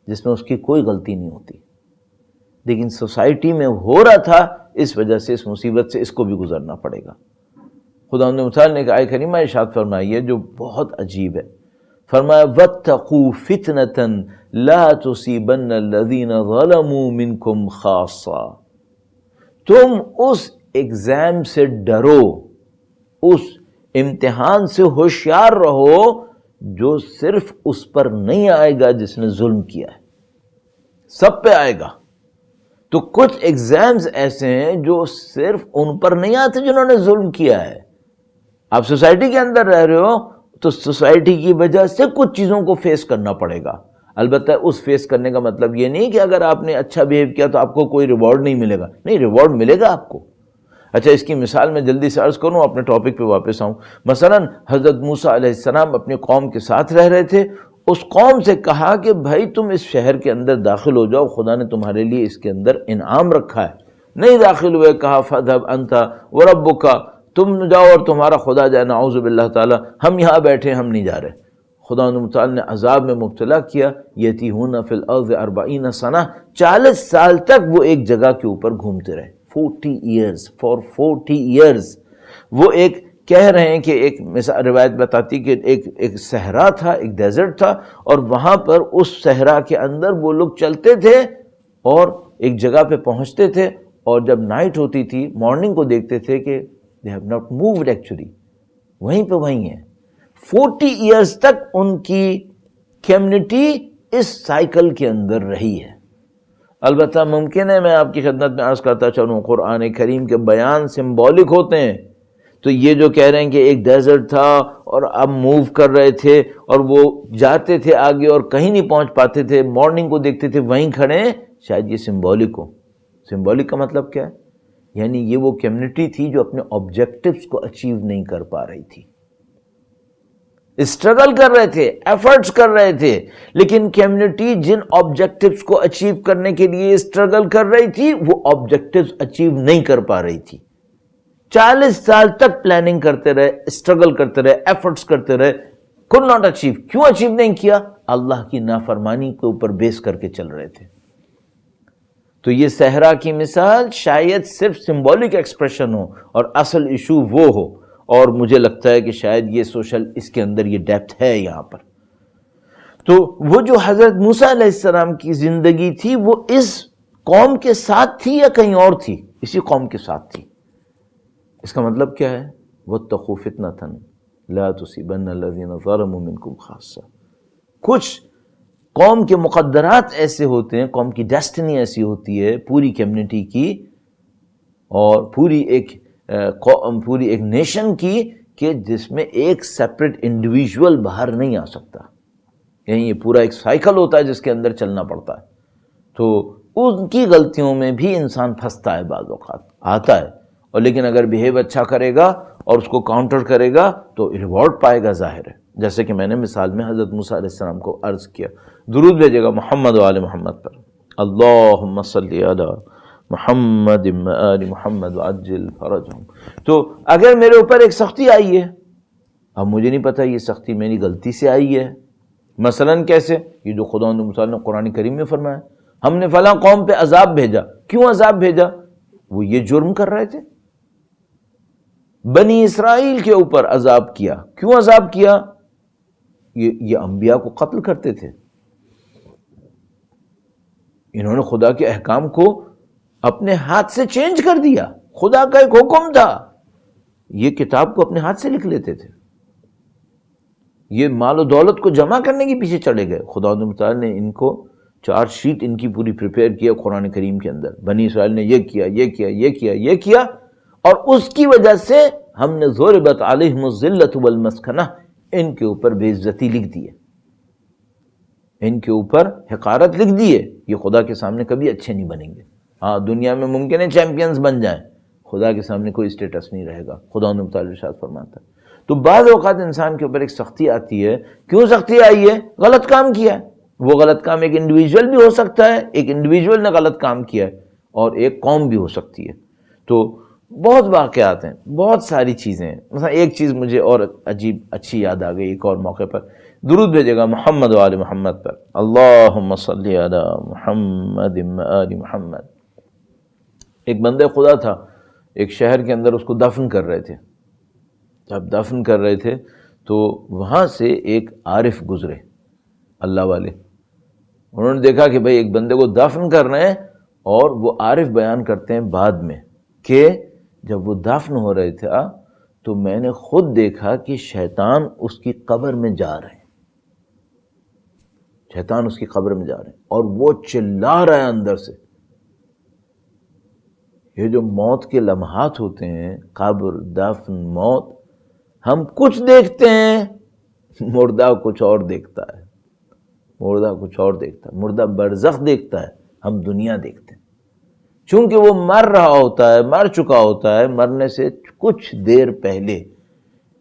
جس میں اس کی کوئی غلطی نہیں ہوتی، لیکن سوسائٹی میں ہو رہا تھا، اس وجہ سے اس مصیبت سے اس کو بھی گزرنا پڑے گا. خدا متعال نے ایک آیت کریمہ ارشاد فرمائی ہے جو بہت عجیب ہے. فرمایا وَاتَّقُوا فِتْنَةً لَا تُصِيبَنَّ الَّذِينَ ظَلَمُوا مِنْكُمْ خَاصًّا. تم اس ایگزام سے ڈرو، اس امتحان سے ہوشیار رہو جو صرف اس پر نہیں آئے گا جس نے ظلم کیا ہے، سب پہ آئے گا. تو کچھ ایگزامز ایسے ہیں جو صرف ان پر نہیں آتے جنہوں نے ظلم کیا ہے. آپ سوسائٹی کے اندر رہ رہے ہو تو سوسائٹی کی وجہ سے کچھ چیزوں کو فیس کرنا پڑے گا. البتہ اس فیس کرنے کا مطلب یہ نہیں کہ اگر آپ نے اچھا بیہیو کیا تو آپ کو کوئی ریوارڈ نہیں ملے گا. نہیں، ریوارڈ ملے گا آپ کو. اچھا، اس کی مثال میں جلدی سے عرض کروں، اپنے ٹاپک پہ واپس آؤں. مثلا حضرت موسیٰ علیہ السلام اپنی قوم کے ساتھ رہ رہے تھے. اس قوم سے کہا کہ بھائی تم اس شہر کے اندر داخل ہو جاؤ، خدا نے تمہارے لیے اس کے اندر انعام رکھا ہے. نہیں داخل ہوئے، کہا فَاذْهَبْ أَنْتَ وَرَبُّكَ، تم جاؤ اور تمہارا خدا جائے. نعوذ باللہ تعالی، ہم یہاں بیٹھے، ہم نہیں جا رہے. خدا متعال نے عذاب میں مبتلا کیا. یتیہون فی الارض 40 سنہ، 40 سال تک وہ ایک جگہ کے اوپر گھومتے رہے. 40 ایئرز، فار 40 ایئرز. وہ ایک کہہ رہے ہیں کہ ایک روایت بتاتی کہ ایک صحرا تھا، ایک ڈیزرٹ تھا، اور وہاں پر اس صحرا کے اندر وہ لوگ چلتے تھے اور ایک جگہ پہ پہنچتے تھے، اور جب نائٹ ہوتی تھی، مارننگ کو دیکھتے تھے کہ they have not moved actually، وہیں پہ وہیں ہیں. 40 ایئرز تک ان کی کمیونٹی اس سائیکل کے اندر رہی ہے. البتہ ممکن ہے میں آپ کی خدمت میں عرض کرتا چلوں، قرآن کریم کے بیان سمبولک ہوتے ہیں. تو یہ جو کہہ رہے ہیں کہ ایک ڈیزرٹ تھا اور اب موو کر رہے تھے اور وہ جاتے تھے آگے اور کہیں نہیں پہنچ پاتے تھے، مارننگ کو دیکھتے تھے وہیں کھڑے ہیں، شاید یہ سمبولک ہو. سمبولک کا مطلب کیا ہے؟ یعنی یہ وہ کمیونٹی تھی جو اپنے آبجیکٹیوز کو اچیو نہیں کر پا رہی تھی. اسٹرگل کر رہے تھے، ایفرٹس کر رہے تھے، لیکن کمیونٹی جن آبجیکٹیوز کو اچیو کرنے کے لیے اسٹرگل کر رہی تھی وہ آبجیکٹیوز اچیو نہیں کر پا رہی تھی. 40 سال تک پلاننگ کرتے رہے، اسٹرگل کرتے رہے، ایفرٹس کرتے رہے، could not achieve. کیوں اچیو نہیں کیا؟ اللہ کی نافرمانی کے اوپر بیس کر کے چل رہے تھے. تو یہ صحرا کی مثال شاید صرف سمبولک ایکسپریشن ہو اور اصل ایشو وہ ہو، اور مجھے لگتا ہے کہ شاید یہ سوشل اس کے اندر یہ ڈیپتھ ہے یہاں پر. تو وہ جو حضرت موسیٰ علیہ السلام کی زندگی تھی وہ اس قوم کے ساتھ تھی یا کہیں اور تھی؟ اسی قوم کے ساتھ تھی. اس کا مطلب کیا ہے؟ وَاتَّقُوا فِتْنَةً لَا تُصِيبَنَّ الَّذِينَ ظَلَمُوا مِنْكُمْ خَاصَّةً. کچھ قوم کے مقدرات ایسے ہوتے ہیں، قوم کی ڈیسٹنی ایسی ہوتی ہے پوری کمیونٹی کی اور پوری ایک نیشن کی، کہ جس میں ایک سیپریٹ انڈیویجول باہر نہیں آ سکتا. یعنی یہ پورا ایک سائیکل ہوتا ہے جس کے اندر چلنا پڑتا ہے. تو ان کی غلطیوں میں بھی انسان پھنستا ہے، بعض اوقات آتا ہے، اور لیکن اگر بیہیو اچھا کرے گا اور اس کو کاؤنٹر کرے گا تو ریوارڈ پائے گا، ظاہر ہے. جیسے کہ میں نے مثال میں حضرت موسیٰ علیہ السلام کو عرض کیا. درود بھیجے گا محمد و آل محمد پر. اللہم صلی علی محمد و آل محمد وعجل فرجہم. تو اگر میرے اوپر ایک سختی آئی ہے، اب مجھے نہیں پتہ یہ سختی میری غلطی سے آئی ہے. مثلاً کیسے؟ یہ جو خدا نے قرآن کریم میں فرمایا، ہم نے فلاں قوم پہ عذاب بھیجا. کیوں عذاب بھیجا؟ وہ یہ جرم کر رہے تھے. بنی اسرائیل کے اوپر عذاب کیا. کیوں عذاب کیا؟ یہ انبیاء کو قتل کرتے تھے. انہوں نے خدا کے احکام کو اپنے ہاتھ سے چینج کر دیا. خدا کا ایک حکم تھا, یہ کتاب کو اپنے ہاتھ سے لکھ لیتے تھے, یہ مال و دولت کو جمع کرنے کے پیچھے چڑے گئے. خدا متعال نے ان کو چارج شیٹ ان کی پوری پریپیئر کیا قرآن کریم کے اندر. بنی اسرائیل نے یہ کیا, یہ کیا, یہ کیا, یہ کیا, اور اس کی وجہ سے ہم نے ضربت علیہم الذلۃ والمسکنہ, ان کے اوپر بے عزتی لکھ دی ہے, ان کے اوپر حقارت لکھ دی ہے. یہ خدا کے سامنے کبھی اچھے نہیں بنیں گے. ہاں دنیا میں ممکن ہے چیمپئنز بن جائیں, خدا کے سامنے کوئی اسٹیٹس نہیں رہے گا. خدا نے متعال ارشاد فرماتا ہے. تو بعض اوقات انسان کے اوپر ایک سختی آتی ہے. کیوں سختی آئی ہے؟ غلط کام کیا ہے. وہ غلط کام ایک انڈیویجول بھی ہو سکتا ہے, ایک انڈیویجول نے غلط کام کیا ہے, اور ایک قوم بھی ہو سکتی ہے. تو بہت واقعات ہیں, بہت ساری چیزیں ہیں. مثلا ایک چیز مجھے اور عجیب اچھی یاد آ گئی. ایک اور موقع پر درود بھیجے گا محمد و آل محمد پر, اللہم صلی علی محمد و آل محمد. ایک بندے خدا تھا, ایک شہر کے اندر اس کو دفن کر رہے تھے. جب دفن کر رہے تھے تو وہاں سے ایک عارف گزرے, اللہ والے. انہوں نے دیکھا کہ بھئی ایک بندے کو دفن کر رہے ہیں, اور وہ عارف بیان کرتے ہیں بعد میں کہ جب وہ دفن ہو رہے تھے تو میں نے خود دیکھا کہ شیطان اس کی قبر میں جا رہے ہیں, شیطان اس کی قبر میں جا رہے ہیں, اور وہ چلا رہا ہے اندر سے. یہ جو موت کے لمحات ہوتے ہیں, قبر, دفن, موت, ہم کچھ دیکھتے ہیں, مردہ کچھ اور دیکھتا ہے, مردہ کچھ اور دیکھتا ہے, مردہ برزخ دیکھتا ہے, ہم دنیا دیکھتے ہیں. چونکہ وہ مر رہا ہوتا ہے, مر چکا ہوتا ہے, مرنے سے کچھ دیر پہلے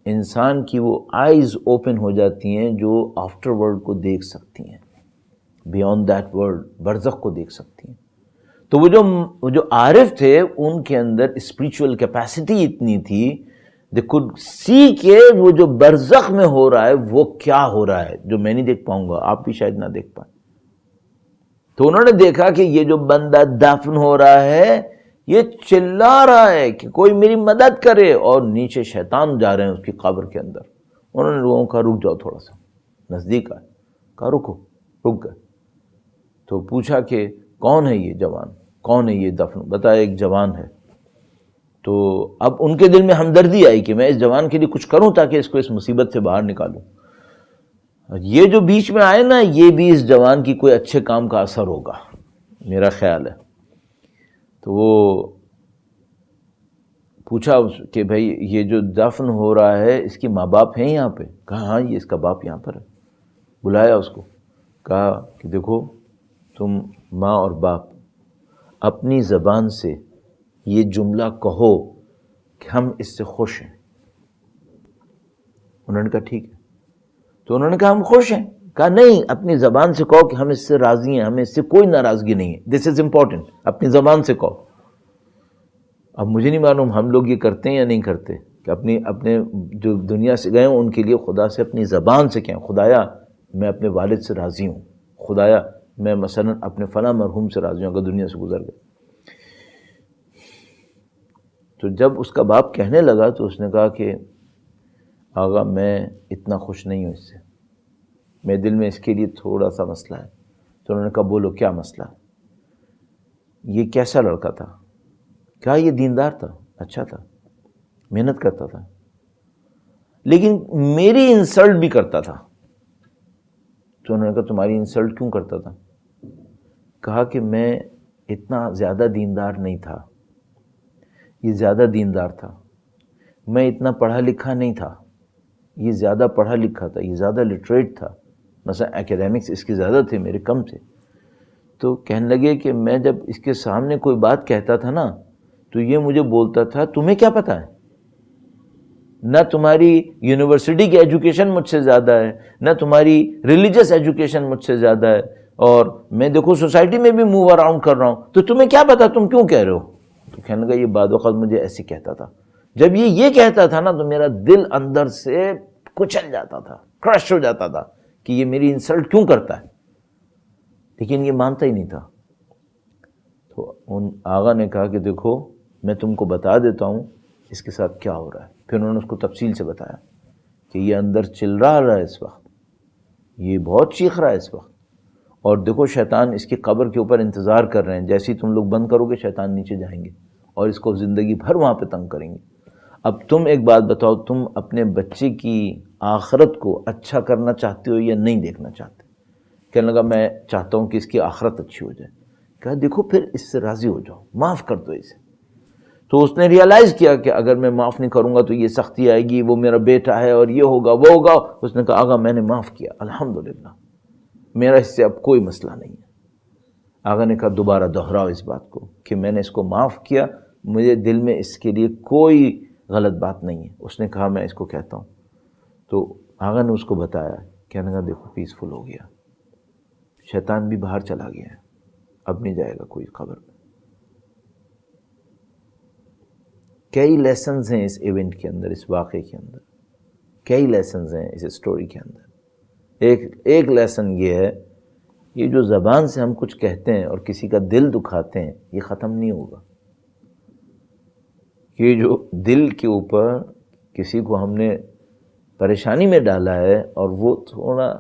انسان کی وہ آئیز اوپن ہو جاتی ہیں جو آفٹر ورلڈ کو دیکھ سکتی ہیں, بیونڈ دیٹ ورلڈ, برزخ کو دیکھ سکتی ہیں. تو وہ جو عارف تھے ان کے اندر اسپریچول کیپیسٹی اتنی تھی, they could see کہ وہ جو برزخ میں ہو رہا ہے وہ کیا ہو رہا ہے, جو میں نہیں دیکھ پاؤں گا, آپ بھی شاید نہ دیکھ پائیں. تو انہوں نے دیکھا کہ یہ جو بندہ دفن ہو رہا ہے یہ چلا رہا ہے کہ کوئی میری مدد کرے, اور نیچے شیطان جا رہے ہیں اس کی قبر کے اندر. انہوں نے لوگوں کا رک جاؤ, تھوڑا سا نزدیک آئے, کہا رکو, رک گئے. تو پوچھا کہ کون ہے یہ جوان, کون ہے یہ دفن؟ بتایا ایک جوان ہے. تو اب ان کے دل میں ہمدردی آئی کہ میں اس جوان کے لیے کچھ کروں تاکہ اس کو اس مصیبت سے باہر نکالوں. یہ جو بیچ میں آئے نا, یہ بھی اس جوان کی کوئی اچھے کام کا اثر ہوگا, میرا خیال ہے. تو وہ پوچھا کہ بھئی یہ جو دفن ہو رہا ہے اس کی ماں باپ ہیں یہاں پہ؟ کہا ہاں یہ اس کا باپ یہاں پر ہے. بلایا اس کو, کہا کہ دیکھو تم ماں اور باپ اپنی زبان سے یہ جملہ کہو کہ ہم اس سے خوش ہیں. انہوں نے کہا ٹھیک ہے. تو انہوں نے کہا ہم خوش ہیں. کہا نہیں, اپنی زبان سے کہو کہ ہم اس سے راضی ہیں, ہمیں اس سے کوئی ناراضگی نہیں ہے. دس از امپورٹنٹ, اپنی زبان سے کہو. اب مجھے نہیں معلوم ہم لوگ یہ کرتے ہیں یا نہیں کرتے کہ اپنے جو دنیا سے گئے ہوں ان کے لیے خدا سے اپنی زبان سے کہیں خدایا میں اپنے والد سے راضی ہوں, خدایا میں مثلا اپنے فلاں مرحوم سے راضی ہوں اگر دنیا سے گزر گئے. تو جب اس کا باپ کہنے لگا تو اس نے کہا کہ آغا میں اتنا خوش نہیں ہوں اس سے, میرے دل میں اس کے لیے تھوڑا سا مسئلہ ہے. تو انہوں نے کہا بولو کیا مسئلہ ہے؟ یہ کیسا لڑکا تھا؟ کہا یہ دیندار تھا, اچھا تھا, محنت کرتا تھا, لیکن میری انسلٹ بھی کرتا تھا. تو انہوں نے کہا تمہاری انسلٹ کیوں کرتا تھا؟ کہا کہ میں اتنا زیادہ دیندار نہیں تھا, یہ زیادہ دیندار تھا. میں اتنا پڑھا لکھا نہیں تھا, یہ زیادہ پڑھا لکھا تھا, یہ زیادہ لٹریٹ تھا. مثلا ایکیڈیمکس اس کے زیادہ تھے, میرے کم تھے. تو کہنے لگے کہ میں جب اس کے سامنے کوئی بات کہتا تھا نا تو یہ مجھے بولتا تھا تمہیں کیا پتہ ہے, نہ تمہاری یونیورسٹی کی ایجوکیشن مجھ سے زیادہ ہے, نہ تمہاری ریلیجس ایجوکیشن مجھ سے زیادہ ہے, اور میں دیکھو سوسائٹی میں بھی موو اراؤنڈ کر رہا ہوں, تو تمہیں کیا پتہ, تم کیوں کہہ رہے ہو؟ تو کہنے لگا یہ بعد وقت مجھے ایسے کہتا تھا. جب یہ کہتا تھا نا تو میرا دل اندر سے کچل جاتا تھا, کرش ہو جاتا تھا کہ یہ میری انسلٹ کیوں کرتا ہے, لیکن یہ مانتا ہی نہیں تھا. تو ان آغا نے کہا کہ دیکھو میں تم کو بتا دیتا ہوں اس کے ساتھ کیا ہو رہا ہے. پھر انہوں نے اس کو تفصیل سے بتایا کہ یہ اندر چل رہا ہے اس وقت, یہ بہت چیخ رہا ہے اس وقت, اور دیکھو شیطان اس کی قبر کے اوپر انتظار کر رہے ہیں، جیسے ہی تم لوگ بند کرو گے شیطان نیچے جائیں گے اور اس کو زندگی بھر وہاں پہ تنگ کریں گے۔ اب تم ایک بات بتاؤ، تم اپنے بچے کی آخرت کو اچھا کرنا چاہتے ہو یا نہیں دیکھنا چاہتے؟ کہنے لگا میں چاہتا ہوں کہ اس کی آخرت اچھی ہو جائے۔ کہا دیکھو پھر اس سے راضی ہو جاؤ، معاف کر دو اسے۔ تو اس نے ریئلائز کیا کہ اگر میں معاف نہیں کروں گا تو یہ سختی آئے گی، وہ میرا بیٹا ہے اور یہ ہوگا وہ ہوگا۔ اس نے کہا آقا میں نے معاف کیا، الحمدللہ میرا اس سے اب کوئی مسئلہ نہیں ہے۔ آقا نے کہا دوبارہ دہراؤ اس بات کو کہ میں نے اس کو معاف کیا، مجھے دل میں اس کے لیے کوئی غلط بات نہیں ہے۔ اس نے کہا میں اس کو کہتا ہوں۔ تو آقا نے اس کو بتایا، کہنے لگا دیکھو پیسفل ہو گیا، شیطان بھی باہر چلا گیا ہے، اب نہیں جائے گا کوئی قبر میں۔ کئی لیسنز ہیں اس ایونٹ کے اندر، اس واقعے کے اندر، کئی لیسنز ہیں اس اسٹوری کے اندر۔ ایک لیسن یہ ہے، یہ جو زبان سے ہم کچھ کہتے ہیں اور کسی کا دل دکھاتے ہیں یہ ختم نہیں ہوگا۔ یہ جو دل کے اوپر کسی کو ہم نے پریشانی میں ڈالا ہے اور وہ تھوڑا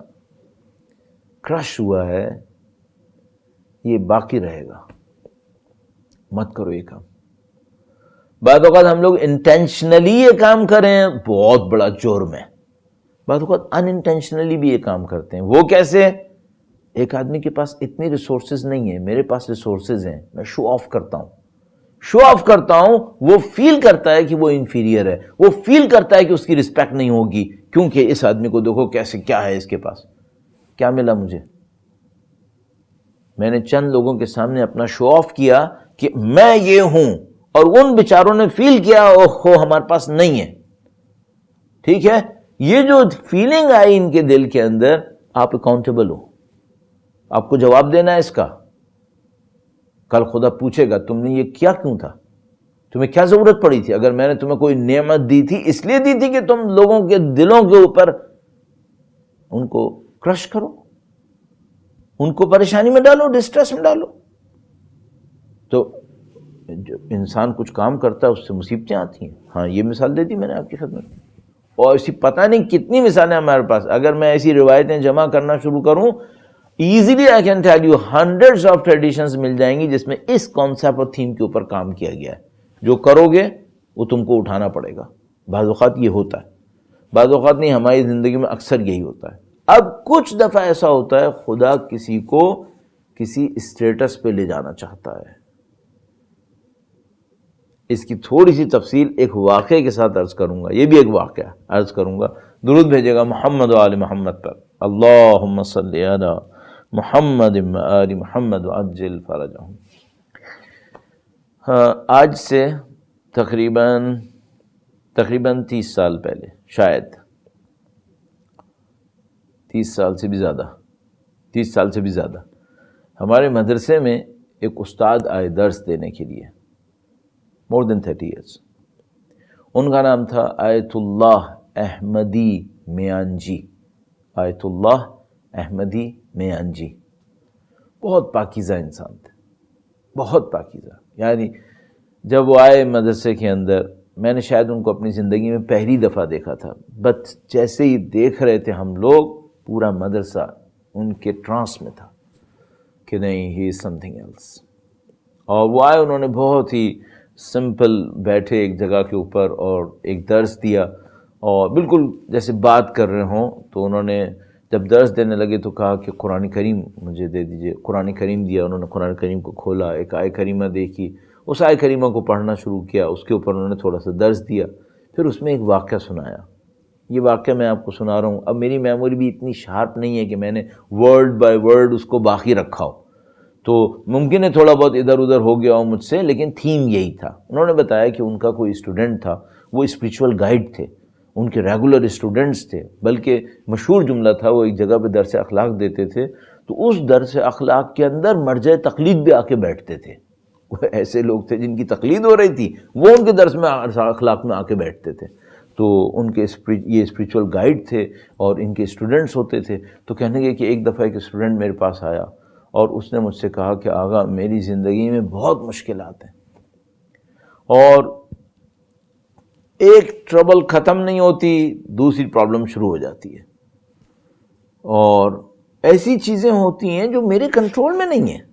کرش ہوا ہے، یہ باقی رہے گا۔ مت کرو یہ کام۔ بعض اوقات ہم لوگ انٹینشنلی یہ کام کریں بہت بڑا جرم ہے، بعض اوقات ان انٹینشنلی بھی یہ کام کرتے ہیں۔ وہ کیسے؟ ایک آدمی کے پاس اتنی ریسورسز نہیں ہے، میرے پاس ریسورسز ہیں، میں شو آف کرتا ہوں، وہ فیل کرتا ہے کہ وہ انفیریئر ہے، وہ فیل کرتا ہے کہ اس کی رسپیکٹ نہیں ہوگی، کیونکہ اس آدمی کو دیکھو کیسے، کیا ہے اس کے پاس، کیا ملا مجھے؟ میں نے چند لوگوں کے سامنے اپنا شو آف کیا کہ میں یہ ہوں، اور ان بیچاروں نے فیل کیا اوہو ہمارے پاس نہیں ہے۔ ٹھیک ہے، یہ جو فیلنگ آئی ان کے دل کے اندر، آپ اکاؤنٹیبل ہو، آپ کو جواب دینا ہے اس کا۔ کل خدا پوچھے گا تم نے یہ کیا کیوں تھا، تمہیں کیا ضرورت پڑی تھی؟ اگر میں نے تمہیں کوئی نعمت دی تھی اس لیے دی تھی کہ تم لوگوں کے دلوں کے اوپر ان کو کرش کرو، ان کو پریشانی میں ڈالو، ڈسٹریس میں ڈالو۔ تو جو انسان کچھ کام کرتا ہے اس سے مصیبتیں آتی ہیں۔ ہاں یہ مثال دے دی میں نے آپ کی خدمت میں، اور ایسی پتہ نہیں کتنی مثالیں ہمارے پاس۔ اگر میں ایسی روایتیں جمع کرنا شروع کروں، easily I can tell you hundreds of traditions مل جائیں گی جس میں اس کانسیپٹ اور تھیم کے اوپر کام کیا گیا ہے۔ جو کرو گے وہ تم کو اٹھانا پڑے گا۔ بعض اوقات یہ ہوتا ہے، بعض اوقات نہیں، ہماری زندگی میں اکثر یہی ہوتا ہے۔ اب کچھ دفعہ ایسا ہوتا ہے خدا کسی کو کسی اسٹیٹس پہ لے جانا چاہتا ہے۔ اس کی تھوڑی سی تفصیل ایک واقعے کے ساتھ عرض کروں گا، یہ بھی ایک واقعہ عرض کروں گا۔ درود بھیجے گا محمد و آل محمد پر، اللہم صلی علی محمد و آل محمد وعجل فرجہم۔ آج سے تقریباً 30 سال پہلے، شاید 30 سال سے بھی زیادہ، ہمارے مدرسے میں ایک استاد آئے درس دینے کے لیے، more than 30 years۔ ان کا نام تھا آیت اللہ احمدی میانجی، آیت اللہ احمدی میانجی۔ بہت پاکیزہ انسان تھے، بہت پاکیزہ۔ یعنی جب وہ آئے مدرسے کے اندر، میں نے شاید ان کو اپنی زندگی میں پہلی دفعہ دیکھا تھا، بس جیسے ہی دیکھ رہے تھے ہم لوگ، پورا مدرسہ ان کے ٹرانس میں تھا کہ نہیں ہی از سم تھنگ ایلس۔ اور وہ آئے، انہوں نے بہت ہی سمپل بیٹھے ایک جگہ کے اوپر اور ایک درس دیا، اور بالکل جیسے بات کر رہے ہوں۔ تو انہوں نے جب درس دینے لگے تو کہا کہ قرآن کریم مجھے دے دیجئے۔ قرآن کریم دیا، انہوں نے قرآن کریم کو کھولا، ایک آیہ کریمہ دیکھی، اس آیہ کریمہ کو پڑھنا شروع کیا، اس کے اوپر انہوں نے تھوڑا سا درس دیا، پھر اس میں ایک واقعہ سنایا۔ یہ واقعہ میں آپ کو سنا رہا ہوں۔ اب میری میموری بھی اتنی شارپ نہیں ہے کہ میں نے ورڈ بائی ورڈ اس کو باقی رکھا ہو، تو ممکن ہے تھوڑا بہت ادھر ادھر ہو گیا ہو مجھ سے، لیکن تھیم یہی تھا۔ انہوں نے بتایا کہ ان کا کوئی اسٹوڈنٹ تھا، وہ اسپریچول گائیڈ تھے، ان کے ریگولر اسٹوڈنٹس تھے، بلکہ مشہور جملہ تھا، وہ ایک جگہ پہ درس اخلاق دیتے تھے، تو اس درس اخلاق کے اندر مرجع تقلید بھی آ کے بیٹھتے تھے۔ وہ ایسے لوگ تھے جن کی تقلید ہو رہی تھی، وہ ان کے درس میں اخلاق میں آ کے بیٹھتے تھے۔ تو ان کے یہ اسپریچول گائیڈ تھے اور ان کے اسٹوڈنٹس ہوتے تھے۔ تو کہنے لگے کہ ایک دفعہ ایک اسٹوڈنٹ میرے پاس آیا اور اس نے مجھ سے کہا کہ آغا میری زندگی میں بہت مشکلات ہیں، اور ایک ٹربل ختم نہیں ہوتی، دوسری پرابلم شروع ہو جاتی ہے، اور ایسی چیزیں ہوتی ہیں جو میرے کنٹرول میں نہیں ہیں،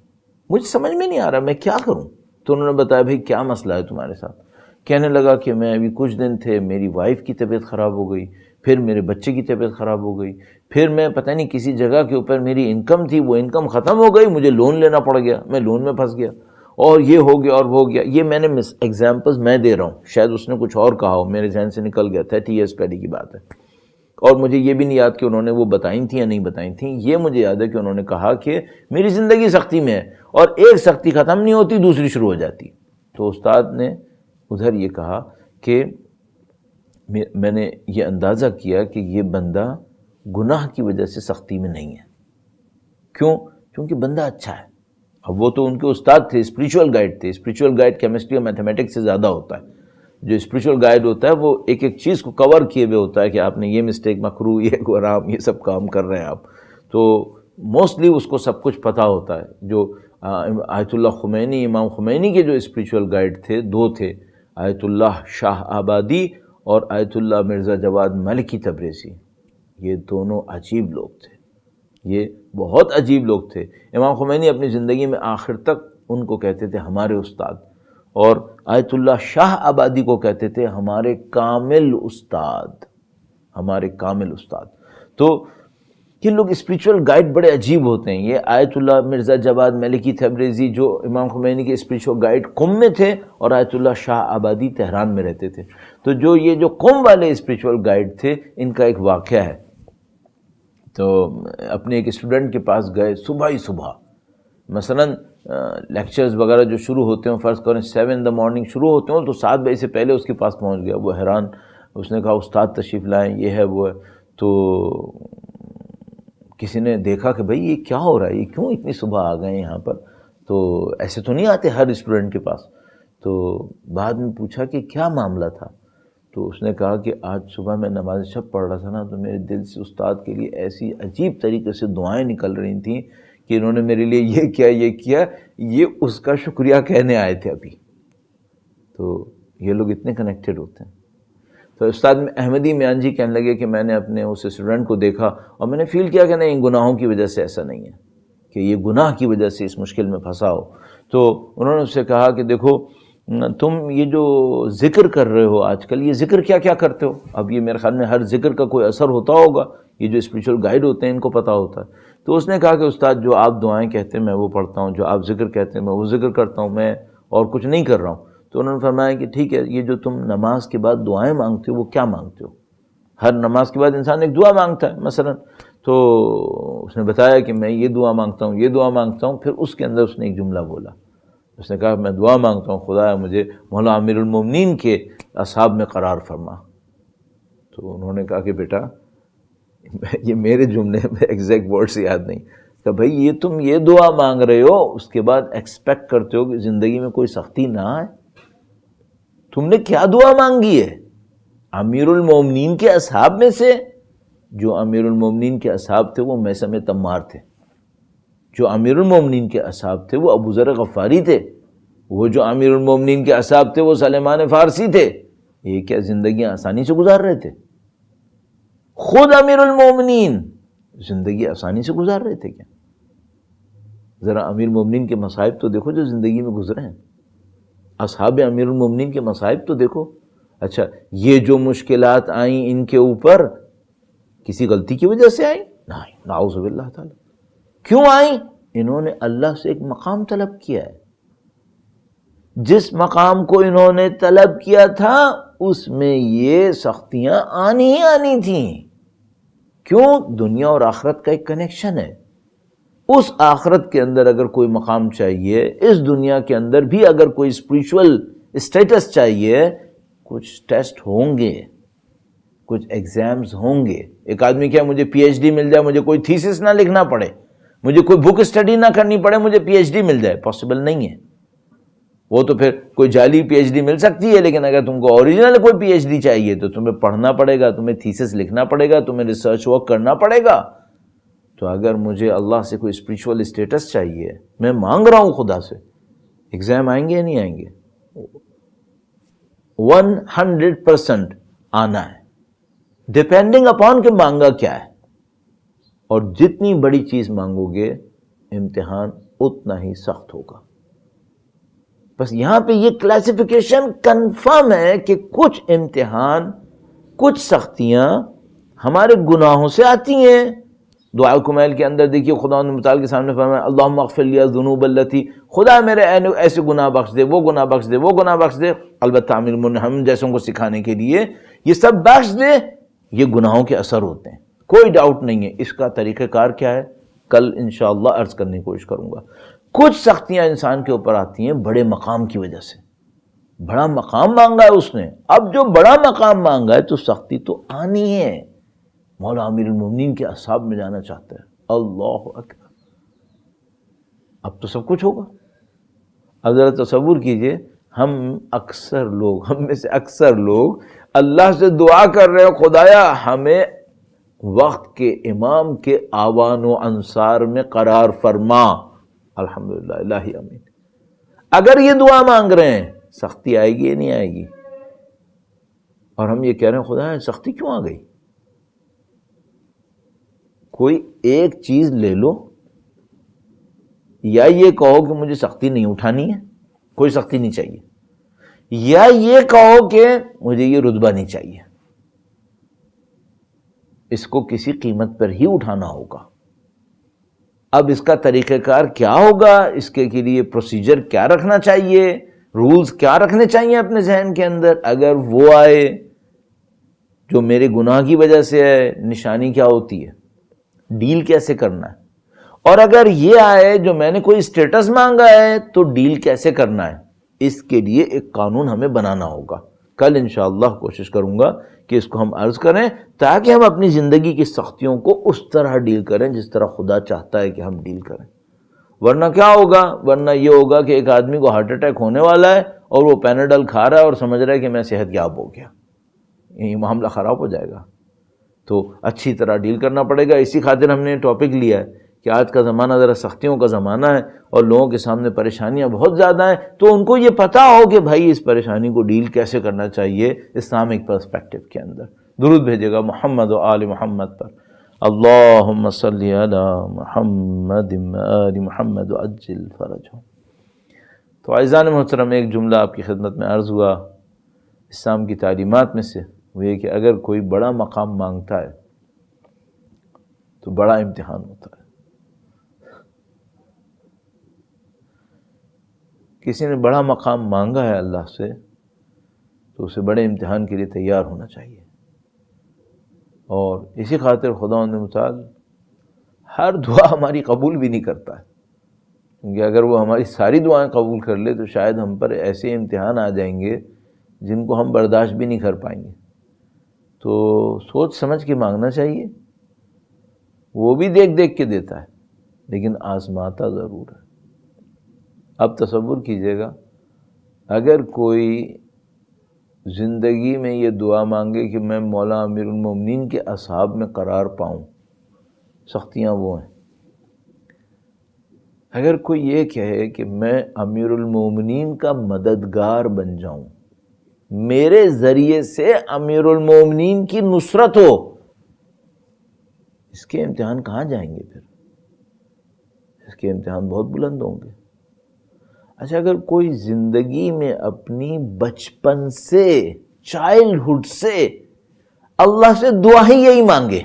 مجھے سمجھ میں نہیں آ رہا میں کیا کروں. تو انہوں نے بتایا بھائی کیا مسئلہ ہے تمہارے ساتھ؟ کہنے لگا کہ میں ابھی کچھ دن تھے میری وائف کی طبیعت خراب ہو گئی، پھر میرے بچے کی طبیعت خراب ہو گئی، پھر میں پتہ نہیں کسی جگہ کے اوپر میری انکم تھی وہ انکم ختم ہو گئی، مجھے لون لینا پڑ گیا، میں لون میں پھنس گیا، اور یہ ہو گیا اور وہ ہو گیا. یہ میں نے ایگزامپلز میں دے رہا ہوں، شاید اس نے کچھ اور کہا ہو، میرے ذہن سے نکل گیا. 30 ایئرس پہلے کی بات ہے، اور مجھے یہ بھی نہیں یاد کہ انہوں نے وہ بتائیں تھیں یا نہیں بتائیں تھیں. یہ مجھے یاد ہے کہ انہوں نے کہا کہ میری زندگی سختی میں ہے اور ایک سختی ختم نہیں ہوتی دوسری شروع ہو جاتی. تو استاد نے ادھر یہ کہا کہ میں نے یہ اندازہ کیا کہ یہ بندہ گناہ کی وجہ سے سختی میں نہیں ہے. کیوں؟ کیونکہ بندہ اچھا ہے. اب وہ تو ان کے استاد تھے، اسپریچول گائیڈ تھے. اسپریچول گائیڈ کیمسٹری اور میتھمیٹکس سے زیادہ ہوتا ہے. جو اسپریچول گائیڈ ہوتا ہے وہ ایک ایک چیز کو کور کیے ہوئے ہوتا ہے کہ آپ نے یہ مسٹیک مکرو، یہ حرام، یہ سب کام کر رہے ہیں آپ. تو موسٹلی اس کو سب کچھ پتہ ہوتا ہے. جو آیت اللہ خمینی، امام خمینی کے جو اسپریچول گائیڈ تھے دو تھے، آیت اللہ شاہ آبادی اور آیت اللہ مرزا جواد ملکی تبریزی. یہ دونوں عجیب لوگ تھے، یہ بہت عجیب لوگ تھے. امام خمینی اپنی زندگی میں آخر تک ان کو کہتے تھے ہمارے استاد، اور آیت اللہ شاہ آبادی کو کہتے تھے ہمارے کامل استاد، ہمارے کامل استاد. تو یہ لوگ اسپریچول گائیڈ بڑے عجیب ہوتے ہیں. یہ آیت اللہ مرزا جواد ملکی تبریزی جو امام خمینی کے اسپریچول گائیڈ قم میں تھے، اور آیت اللہ شاہ آبادی تہران میں رہتے تھے. تو یہ جو قم والے اسپریچول گائیڈ تھے، ان کا ایک واقعہ ہے. تو اپنے ایک اسٹوڈنٹ کے پاس گئے صبح ہی صبح، مثلا لیکچرز وغیرہ جو شروع ہوتے ہیں فرض کریں 7 in the morning شروع ہوتے ہیں، تو 7 بجے سے پہلے اس کے پاس پہنچ گیا. وہ حیران، اس نے کہا استاد تشریف لائیں، یہ ہے وہ ہے. تو کسی نے دیکھا کہ بھئی یہ کیا ہو رہا ہے، یہ کیوں اتنی صبح آ گئے یہاں پر؟ تو ایسے تو نہیں آتے ہر اسٹوڈنٹ کے پاس. تو بعد میں پوچھا کہ کیا معاملہ تھا؟ تو اس نے کہا کہ آج صبح میں نماز شب پڑھ رہا تھا نا، تو میرے دل سے استاد کے لیے ایسی عجیب طریقے سے دعائیں نکل رہی تھیں کہ انہوں نے میرے لیے یہ کیا یہ کیا، یہ اس کا شکریہ کہنے آئے تھے ابھی. تو یہ لوگ اتنے کنیکٹڈ ہوتے ہیں. تو استاد احمدی میان جی کہنے لگے کہ میں نے اپنے اس اسٹوڈنٹ کو دیکھا اور میں نے فیل کیا کہ نہیں، گناہوں کی وجہ سے ایسا نہیں ہے کہ یہ گناہ کی وجہ سے اس مشکل میں پھنسا ہو. تو انہوں نے اس سے کہا کہ دیکھو تم یہ جو ذکر کر رہے ہو آج کل، یہ ذکر کیا کیا کرتے ہو؟ اب یہ میرے خیال میں ہر ذکر کا کوئی اثر ہوتا ہوگا، یہ جو اسپریچول گائیڈ ہوتے ہیں ان کو پتہ ہوتا ہے. تو اس نے کہا کہ استاد جو آپ دعائیں کہتے ہیں میں وہ پڑھتا ہوں، جو آپ ذکر کہتے ہیں میں وہ ذکر کرتا ہوں، میں اور کچھ نہیں کر رہا ہوں. تو انہوں نے فرمایا کہ ٹھیک ہے، یہ جو تم نماز کے بعد دعائیں مانگتے ہو وہ کیا مانگتے ہو؟ ہر نماز کے بعد انسان ایک دعا مانگتا ہے مثلا. تو اس نے بتایا کہ میں یہ دعا مانگتا ہوں، یہ دعا مانگتا ہوں. پھر اس کے اندر اس نے ایک جملہ بولا، اس نے کہا میں دعا مانگتا ہوں خدایا مجھے مولا امیر المومنین کے اصحاب میں قرار فرما. تو انہوں نے کہا کہ بیٹا یہ میرے جملے میں ایگزیکٹ ورڈز یاد نہیں، کہ بھئی یہ تم یہ دعا مانگ رہے ہو، اس کے بعد ایکسپیکٹ کرتے ہو کہ زندگی میں کوئی سختی نہ آئے. تم نے کیا دعا مانگی ہے؟ امیر المومنین کے اصحاب میں سے. جو امیر المومنین کے اصحاب تھے وہ میثم تمار تھے، جو امیر المومنین کے اصحاب تھے وہ ابو ذر غفاری تھے، وہ جو امیر المومنین کے اصحاب تھے وہ سلیمان فارسی تھے. یہ کیا زندگیاں آسانی سے گزار رہے تھے؟ خود امیر المومنین زندگی آسانی سے گزار رہے تھے کیا؟ ذرا امیر المومنین کے مصائب تو دیکھو جو زندگی میں گزرے ہیں، اصحاب امیر المومنین کے مصائب تو دیکھو. اچھا یہ جو مشکلات آئیں ان کے اوپر کسی غلطی کی وجہ سے آئیں؟ نہیں، نعوذ باللہ تعالی. کیوں آئیں؟ انہوں نے اللہ سے ایک مقام طلب کیا ہے. جس مقام کو انہوں نے طلب کیا تھا اس میں یہ سختیاں آنی ہی آنی تھیں. کیوں؟ دنیا اور آخرت کا ایک کنیکشن ہے. اس آخرت کے اندر اگر کوئی مقام چاہیے، اس دنیا کے اندر بھی اگر کوئی اسپریچول اسٹیٹس چاہیے، کچھ ٹیسٹ ہوں گے، کچھ ایگزامز ہوں گے. ایک آدمی کیا مجھے پی ایچ ڈی مل جائے، مجھے کوئی تھیسس نہ لکھنا پڑے، مجھے کوئی بک اسٹڈی نہ کرنی پڑے، مجھے پی ایچ ڈی مل جائے، پاسبل نہیں ہے. وہ تو پھر کوئی جعلی پی ایچ ڈی مل سکتی ہے، لیکن اگر تم کو اوریجنل کوئی پی ایچ ڈی چاہیے تو تمہیں پڑھنا پڑے گا، تمہیں تھیسس لکھنا پڑے گا، تمہیں ریسرچ ورک کرنا پڑے گا. تو اگر مجھے اللہ سے کوئی اسپریچول اسٹیٹس چاہیے، میں مانگ رہا ہوں خدا سے، ایگزام آئیں گے یا نہیں آئیں گے؟ 100% آنا ہے، ڈیپینڈنگ اپون کہ مانگا کیا ہے. اور جتنی بڑی چیز مانگو گے امتحان اتنا ہی سخت ہوگا. بس یہاں پہ یہ کلاسیفیکیشن کنفرم ہے کہ کچھ امتحان، کچھ سختیاں ہمارے گناہوں سے آتی ہیں. دعا کمیل کے اندر دیکھیے خدا متعال کے سامنے فرمایا اللہم اغفر لی الذنوب التی، خدا میرے ایسے گناہ بخش دے، وہ گناہ بخش دے، وہ گناہ بخش دے. البتہ امیر المومنین ہم جیسوں کو سکھانے کے لیے یہ سب بخش دے، یہ گناہوں کے اثر ہوتے ہیں، کوئی ڈاؤٹ نہیں ہے. اس کا طریقہ کار کیا ہے کل انشاءاللہ عرض کرنے کی کوشش کروں گا. کچھ سختیاں انسان کے اوپر آتی ہیں بڑے مقام کی وجہ سے. بڑا مقام مانگا ہے اس نے، اب جو بڑا مقام مانگا ہے تو سختی تو آنی ہے. مولا امیر المومنین کے اصحاب میں جانا چاہتا ہے. اللہ اکبر، اب تو سب کچھ ہوگا. اب ذرا تصور کیجئے ہم میں سے اکثر لوگ اللہ سے دعا کر رہے ہو خدایا ہمیں وقت کے امام کے آوان و انصار میں قرار فرما. الحمدللہ الہی امین. اگر یہ دعا مانگ رہے ہیں سختی آئے گی یا نہیں آئے گی؟ اور ہم یہ کہہ رہے ہیں خدایا سختی کیوں آ گئی؟ کوئی ایک چیز لے لو، یا یہ کہو کہ مجھے سختی نہیں اٹھانی ہے، کوئی سختی نہیں چاہیے، یا یہ کہو کہ مجھے یہ رتبہ نہیں چاہیے، اس کو کسی قیمت پر ہی اٹھانا ہوگا. اب اس کا طریقہ کار کیا ہوگا، اس کے لیے پروسیجر کیا رکھنا چاہیے، رولز کیا رکھنے چاہیے اپنے ذہن کے اندر. اگر وہ آئے جو میرے گناہ کی وجہ سے ہے، نشانی کیا ہوتی ہے، ڈیل کیسے کرنا ہے. اور اگر یہ آئے جو میں نے کوئی اسٹیٹس مانگا ہے تو ڈیل کیسے کرنا ہے. اس کے لیے ایک قانون ہمیں بنانا ہوگا. کل انشاءاللہ کوشش کروں گا کہ اس کو ہم عرض کریں تاکہ ہم اپنی زندگی کی سختیوں کو اس طرح ڈیل کریں جس طرح خدا چاہتا ہے کہ ہم ڈیل کریں. ورنہ کیا ہوگا؟ ورنہ یہ ہوگا کہ ایک آدمی کو ہارٹ اٹیک ہونے والا ہے اور وہ پیناڈول کھا رہا ہے اور سمجھ رہا ہے کہ میں صحت یاب ہو گیا. یہ معاملہ خراب ہو جائے گا. تو اچھی طرح ڈیل کرنا پڑے گا. اسی خاطر ہم نے ٹاپک لیا ہے کہ آج کا زمانہ ذرا سختیوں کا زمانہ ہے اور لوگوں کے سامنے پریشانیاں بہت زیادہ ہیں، تو ان کو یہ پتا ہو کہ بھائی اس پریشانی کو ڈیل کیسے کرنا چاہیے اسلامک پرسپیکٹو کے اندر. درود بھیجے گا محمد و آل محمد پر. اللہم صلی علی محمد آل محمد وعجل فرجہم. تو عزیزان محترم، ایک جملہ آپ کی خدمت میں عرض ہوا اسلام کی تعلیمات میں سے، وہ یہ کہ اگر کوئی بڑا مقام مانگتا ہے تو بڑا امتحان ہوتا ہے. کسی نے بڑا مقام مانگا ہے اللہ سے تو اسے بڑے امتحان کے لیے تیار ہونا چاہیے. اور اسی خاطر خداوند متعال ہر دعا ہماری قبول بھی نہیں کرتا ہے، کیونکہ اگر وہ ہماری ساری دعائیں قبول کر لے تو شاید ہم پر ایسے امتحان آ جائیں گے جن کو ہم برداشت بھی نہیں کر پائیں گے. تو سوچ سمجھ کے مانگنا چاہیے. وہ بھی دیکھ دیکھ کے دیتا ہے لیکن آزماتا ضرور ہے. اب تصور کیجئے گا اگر کوئی زندگی میں یہ دعا مانگے کہ میں مولا امیر المومنین کے اصحاب میں قرار پاؤں، سختیاں وہ ہیں. اگر کوئی یہ کہے کہ میں امیر المومنین کا مددگار بن جاؤں، میرے ذریعے سے امیر المومنین کی نصرت ہو، اس کے امتحان کہاں جائیں گے پھر؟ اس کے امتحان بہت بلند ہوں گے. اچھا، اگر کوئی زندگی میں اپنی بچپن سے، چائلڈہڈ سے اللہ سے دعا ہی یہی مانگے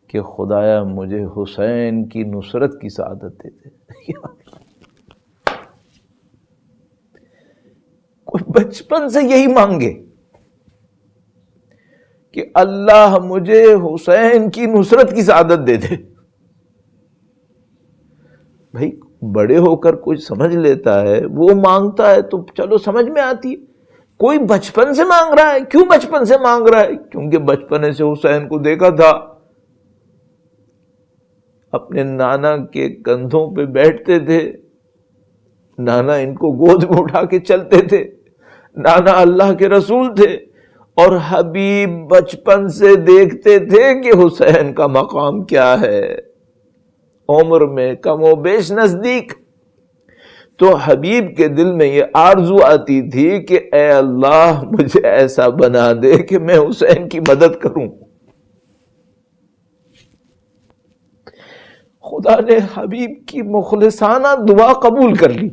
کہ خدایا مجھے حسین کی نصرت کی سعادت دے دے، کوئی بچپن سے یہی مانگے کہ اللہ مجھے حسین کی نصرت کی سعادت دے دے. بھائی بڑے ہو کر کوئی سمجھ لیتا ہے، وہ مانگتا ہے تو چلو سمجھ میں آتی ہے. کوئی بچپن سے مانگ رہا ہے. کیوں بچپن سے مانگ رہا ہے؟ کیونکہ بچپنے سے حسین کو دیکھا تھا، اپنے نانا کے کندھوں پہ بیٹھتے تھے، نانا ان کو گود میں اٹھا کے چلتے تھے، نانا اللہ کے رسول تھے، اور حبیب بچپن سے دیکھتے تھے کہ حسین کا مقام کیا ہے، عمر میں کم و بیش نزدیک. تو حبیب کے دل میں یہ آرزو آتی تھی کہ اے اللہ مجھے ایسا بنا دے کہ میں حسین کی مدد کروں. خدا نے حبیب کی مخلصانہ دعا قبول کر لی.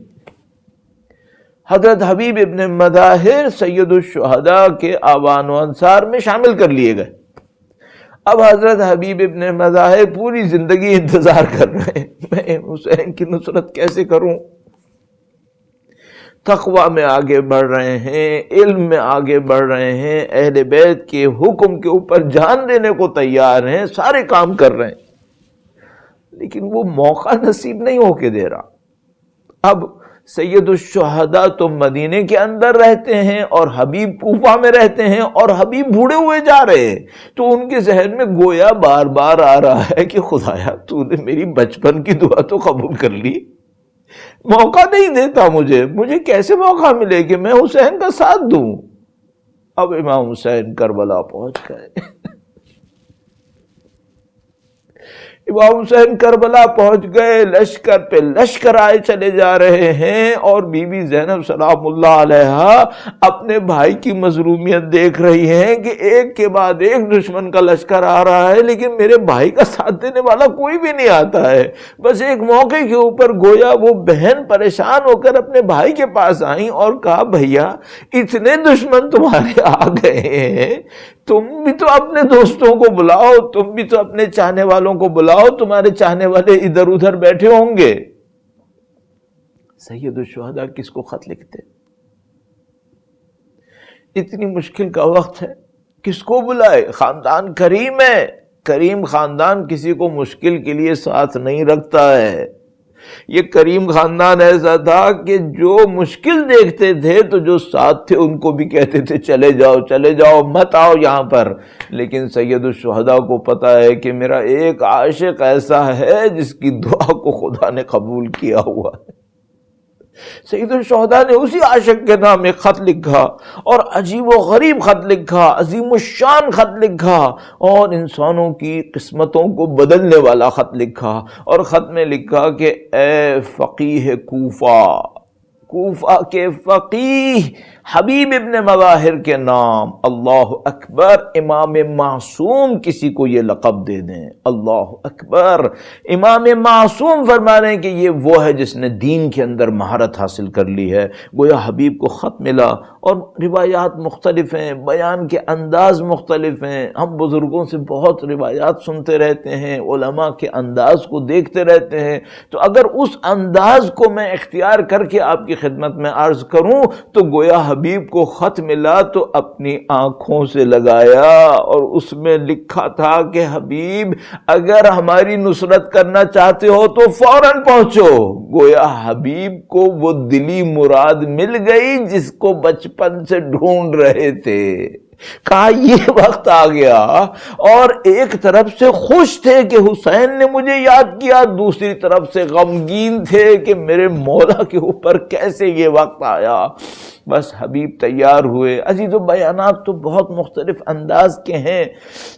حضرت حبیب ابن مظاہر سید الشہداء کے آوان و انصار میں شامل کر لیے گئے. اب حضرت حبیب ابن مظاہر پوری زندگی انتظار کر رہے ہیں، میں حسین کی نصرت کیسے کروں. تقوی میں آگے بڑھ رہے ہیں، علم میں آگے بڑھ رہے ہیں، اہل بیت کے حکم کے اوپر جان دینے کو تیار ہیں، سارے کام کر رہے ہیں، لیکن وہ موقع نصیب نہیں ہو کے دے رہا. اب سید الشہداء تو مدینے کے اندر رہتے ہیں اور حبیب کوفہ میں رہتے ہیں، اور حبیب بوڑھے ہوئے جا رہے ہیں، تو ان کے ذہن میں گویا بار بار آ رہا ہے کہ خدایا تو نے میری بچپن کی دعا تو قبول کر لی، موقع نہیں دیتا مجھے کیسے موقع ملے کہ میں حسین کا ساتھ دوں. اب امام حسین کربلا پہنچ گئے. امام حسین کربلا پہنچ گئے، لشکر پہ لشکر آئے چلے جا رہے ہیں، اور بی بی زینب سلام اللہ علیہا اپنے بھائی کی مظلومیت دیکھ رہی ہیں کہ ایک کے بعد ایک دشمن کا لشکر آ رہا ہے، لیکن میرے بھائی کا ساتھ دینے والا کوئی بھی نہیں آتا ہے. بس ایک موقع کے اوپر گویا وہ بہن پریشان ہو کر اپنے بھائی کے پاس آئیں اور کہا بھیا اتنے دشمن تمہارے آ گئے ہیں، تم بھی تو اپنے دوستوں کو بلاؤ، تم بھی تو اپنے چاہنے والوں کو بلاؤ، تمہارے چاہنے والے ادھر ادھر بیٹھے ہوں گے. سید الشہداء کس کو خط لکھتے؟ اتنی مشکل کا وقت ہے، کس کو بلائے؟ خاندان کریم ہے، کریم خاندان کسی کو مشکل کے لیے ساتھ نہیں رکھتا ہے. یہ کریم خاندان ایسا تھا کہ جو مشکل دیکھتے تھے تو جو ساتھ تھے ان کو بھی کہتے تھے چلے جاؤ مت آؤ یہاں پر. لیکن سید الشہداء کو پتا ہے کہ میرا ایک عاشق ایسا ہے جس کی دعا کو خدا نے قبول کیا ہوا ہے. سید الشہداء نے اسی عاشق کے نام ایک خط لکھا، اور عجیب و غریب خط لکھا، عظیم الشان خط لکھا، اور انسانوں کی قسمتوں کو بدلنے والا خط لکھا. اور خط میں لکھا کہ اے فقیہ کوفہ کے فقیہ حبیب ابن مظاہر کے نام، اللہ اکبر، امام معصوم کسی کو یہ لقب دے دیں. اللہ اکبر، امام معصوم فرما رہے ہیں کہ یہ وہ ہے جس نے دین کے اندر مہارت حاصل کر لی ہے. گویا حبیب کو خط ملا، اور روایات مختلف ہیں، بیان کے انداز مختلف ہیں. ہم بزرگوں سے بہت روایات سنتے رہتے ہیں، علماء کے انداز کو دیکھتے رہتے ہیں. تو اگر اس انداز کو میں اختیار کر کے آپ کی خدمت میں عرض کروں تو گویا حبیب کو خط ملا تو اپنی آنکھوں سے لگایا، اور اس میں لکھا تھا کہ حبیب اگر ہماری نصرت کرنا چاہتے ہو تو فوراً پہنچو. گویا حبیب کو وہ دلی مراد مل گئی جس کو بچپن سے ڈھونڈ رہے تھے. کہا یہ وقت آ گیا، اور ایک طرف سے خوش تھے کہ حسین نے مجھے یاد کیا، دوسری طرف سے غمگین تھے کہ میرے مولا کے اوپر کیسے یہ وقت آیا. بس حبیب تیار ہوئے. عزیز و بیانات تو بہت مختلف انداز کے ہیں،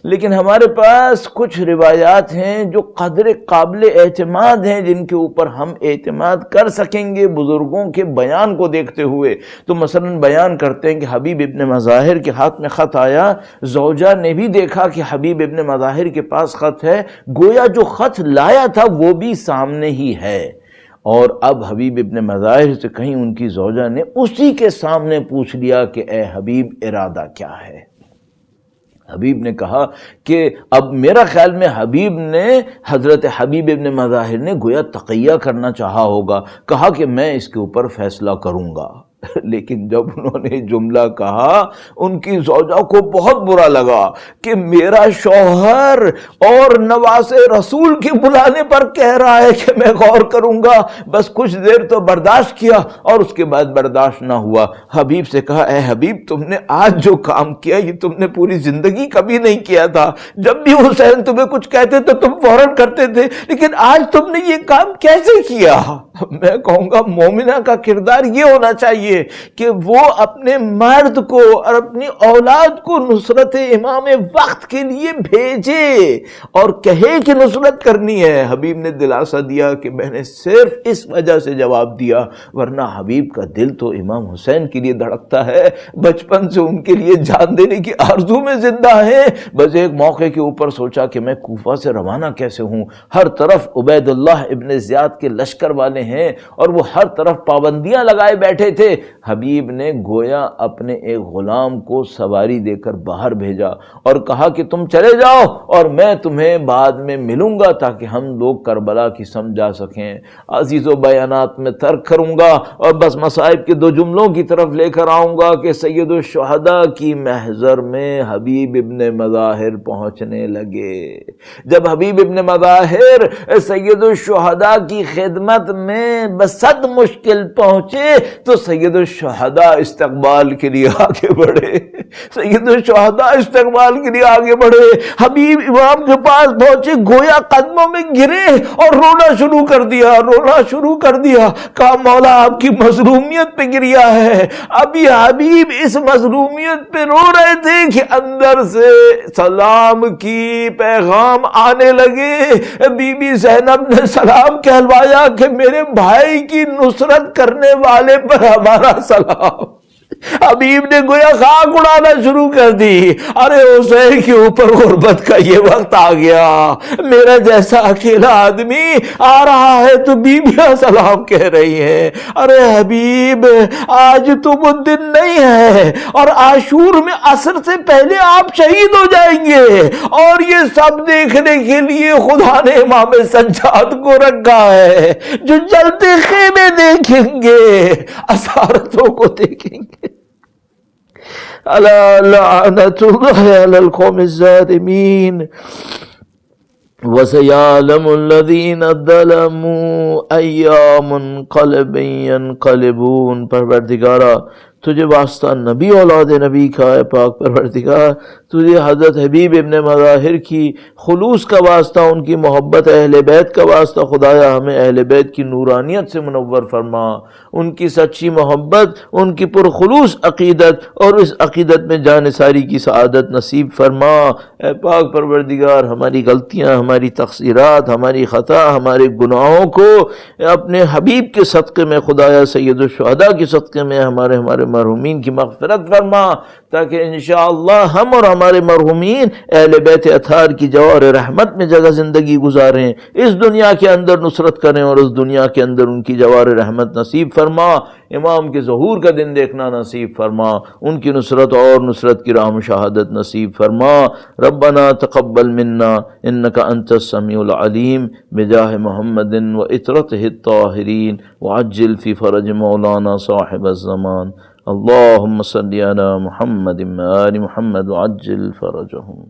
لیکن ہمارے پاس کچھ روایات ہیں جو قدر قابل اعتماد ہیں، جن کے اوپر ہم اعتماد کر سکیں گے بزرگوں کے بیان کو دیکھتے ہوئے. تو مثلا بیان کرتے ہیں کہ حبیب ابن مظاہر کے ہاتھ میں خط آیا، زوجہ نے بھی دیکھا کہ حبیب ابن مظاہر کے پاس خط ہے، گویا جو خط لایا تھا وہ بھی سامنے ہی ہے. اور اب حبیب ابن مظاہر سے کہیں ان کی زوجہ نے اسی کے سامنے پوچھ لیا کہ اے حبیب ارادہ کیا ہے. حبیب نے کہا کہ اب میرا خیال میں حبیب نے حضرت حبیب ابن مظاہر نے گویا تقیہ کرنا چاہا ہوگا. کہا کہ میں اس کے اوپر فیصلہ کروں گا. لیکن جب انہوں نے جملہ کہا ان کی زوجہ کو بہت برا لگا کہ میرا شوہر اور نواز رسول کے بلانے پر کہہ رہا ہے کہ میں غور کروں گا. بس کچھ دیر تو برداشت کیا اور اس کے بعد برداشت نہ ہوا. حبیب سے کہا اے حبیب تم نے آج جو کام کیا یہ تم نے پوری زندگی کبھی نہیں کیا تھا. جب بھی حسین تمہیں کچھ کہتے تو تم فوراً کرتے تھے، لیکن آج تم نے یہ کام کیسے کیا؟ میں کہوں گا مومنہ کا کردار یہ ہونا چاہیے چاہیے کہ وہ اپنے مرد کو اور اپنی اولاد کو نصرت امام وقت کے لیے بھیجے اور کہے کہ نصرت کرنی ہے۔ حبیب نے دلاسا دیا کہ میں نے صرف اس وجہ سے جواب دیا، ورنہ حبیب کا دل تو امام حسین کے لیے دھڑکتا ہے، بچپن سے ان کے لیے جان دینے کی آرزو میں زندہ ہے۔ بس ایک موقع کے اوپر سوچا کہ میں کوفہ سے روانہ کیسے ہوں، ہر طرف عبید اللہ ابن زیاد کے لشکر والے ہیں اور وہ ہر طرف پابندیاں لگائے بیٹھے تھے۔ حبیب نے گویا اپنے ایک غلام کو سواری دے کر باہر بھیجا اور کہا کہ تم چلے جاؤ اور میں تمہیں بعد میں ملوں گا تاکہ ہم لوگ کربلا کی سمجھا سکیں۔ عزیز و بیانات میں ترک کروں گا اور بس مصائب کے دو جملوں کی طرف لے کر آؤں گا کہ سید الشہداء کی محضر میں حبیب ابن مظاہر پہنچنے لگے۔ جب حبیب ابن مظاہر سید الشہداء کی خدمت میں بصد مشکل پہنچے تو سید الشہداء استقبال کے لیے آگے بڑھے، سید الشہداء استقبال کے لیے آگے بڑھے۔ حبیب امام کے پاس پہنچے، گویا قدموں میں گرے اور رونا شروع کر دیا، کہا مولا آپ کی مظلومیت پہ گریا ہے۔ ابھی حبیب اس مظلومیت پہ رو رہے تھے کہ اندر سے سلام کی پیغام آنے لگے۔ بی بی زینب نے سلام کہلوایا کہ میرے بھائی کی نصرت کرنے والے پر ہمارا سلام۔ حبیب نے گویا خاک اڑانا شروع کر دی، ارے حسین کے اوپر غربت کا یہ وقت آ گیا، میرا جیسا اکیلا آدمی آ رہا ہے تو بیویاں سلام کہہ رہی ہیں۔ ارے حبیب آج تو وہ دن نہیں ہے اور عاشور میں عصر سے پہلے آپ شہید ہو جائیں گے، اور یہ سب دیکھنے کے لیے خدا نے امام سجاد کو رکھا ہے جو جلتے خیمے دیکھیں گے، اسارتوں کو دیکھیں گے۔ الا لعنت اللہ علی القوم الظالمین وسيعلم الذين ظلموا أي منقلب ينقلبون۔ پروردگارا تجھے واسطہ نبی اولاد نبی کا ہے، پاک پروردگار تجھے حضرت حبیب ابن مظاہر کی خلوص کا واسطہ، ان کی محبت، اہل بیت کا واسطہ خدایا ہمیں اہل بیت کی نورانیت سے منور فرما، ان کی سچی محبت، ان کی پرخلوص عقیدت اور اس عقیدت میں جان ساری کی سعادت نصیب فرما۔ اے پاک پروردگار ہماری غلطیاں، ہماری تقصیرات، ہماری خطا، ہمارے گناہوں کو اپنے حبیب کے صدقے میں خدایا سید الشہداء کے صدقے میں ہمارے مرحومین کی مغفرت فرما، تاکہ انشاءاللہ ہم اور ہمارے مرحومین اہل بیت اطہار کی جوار رحمت میں جگہ زندگی گزاریں، اس دنیا کے اندر نصرت کریں اور اس دنیا کے اندر ان کی جوار رحمت نصیب فرما۔ امام کے ظہور کا دن دیکھنا نصیب فرما، ان کی نصرت اور نصرت کی راہ میں شہادت نصیب فرما۔ ربنا تقبل منا انک انت السمیع العلیم بجاہ محمد و عطرتہ الطاہرین وعجل فی فرج مولانا صاحب الزمان۔ اللہم صلی علی محمد و آل محمد وعجل فرجہم۔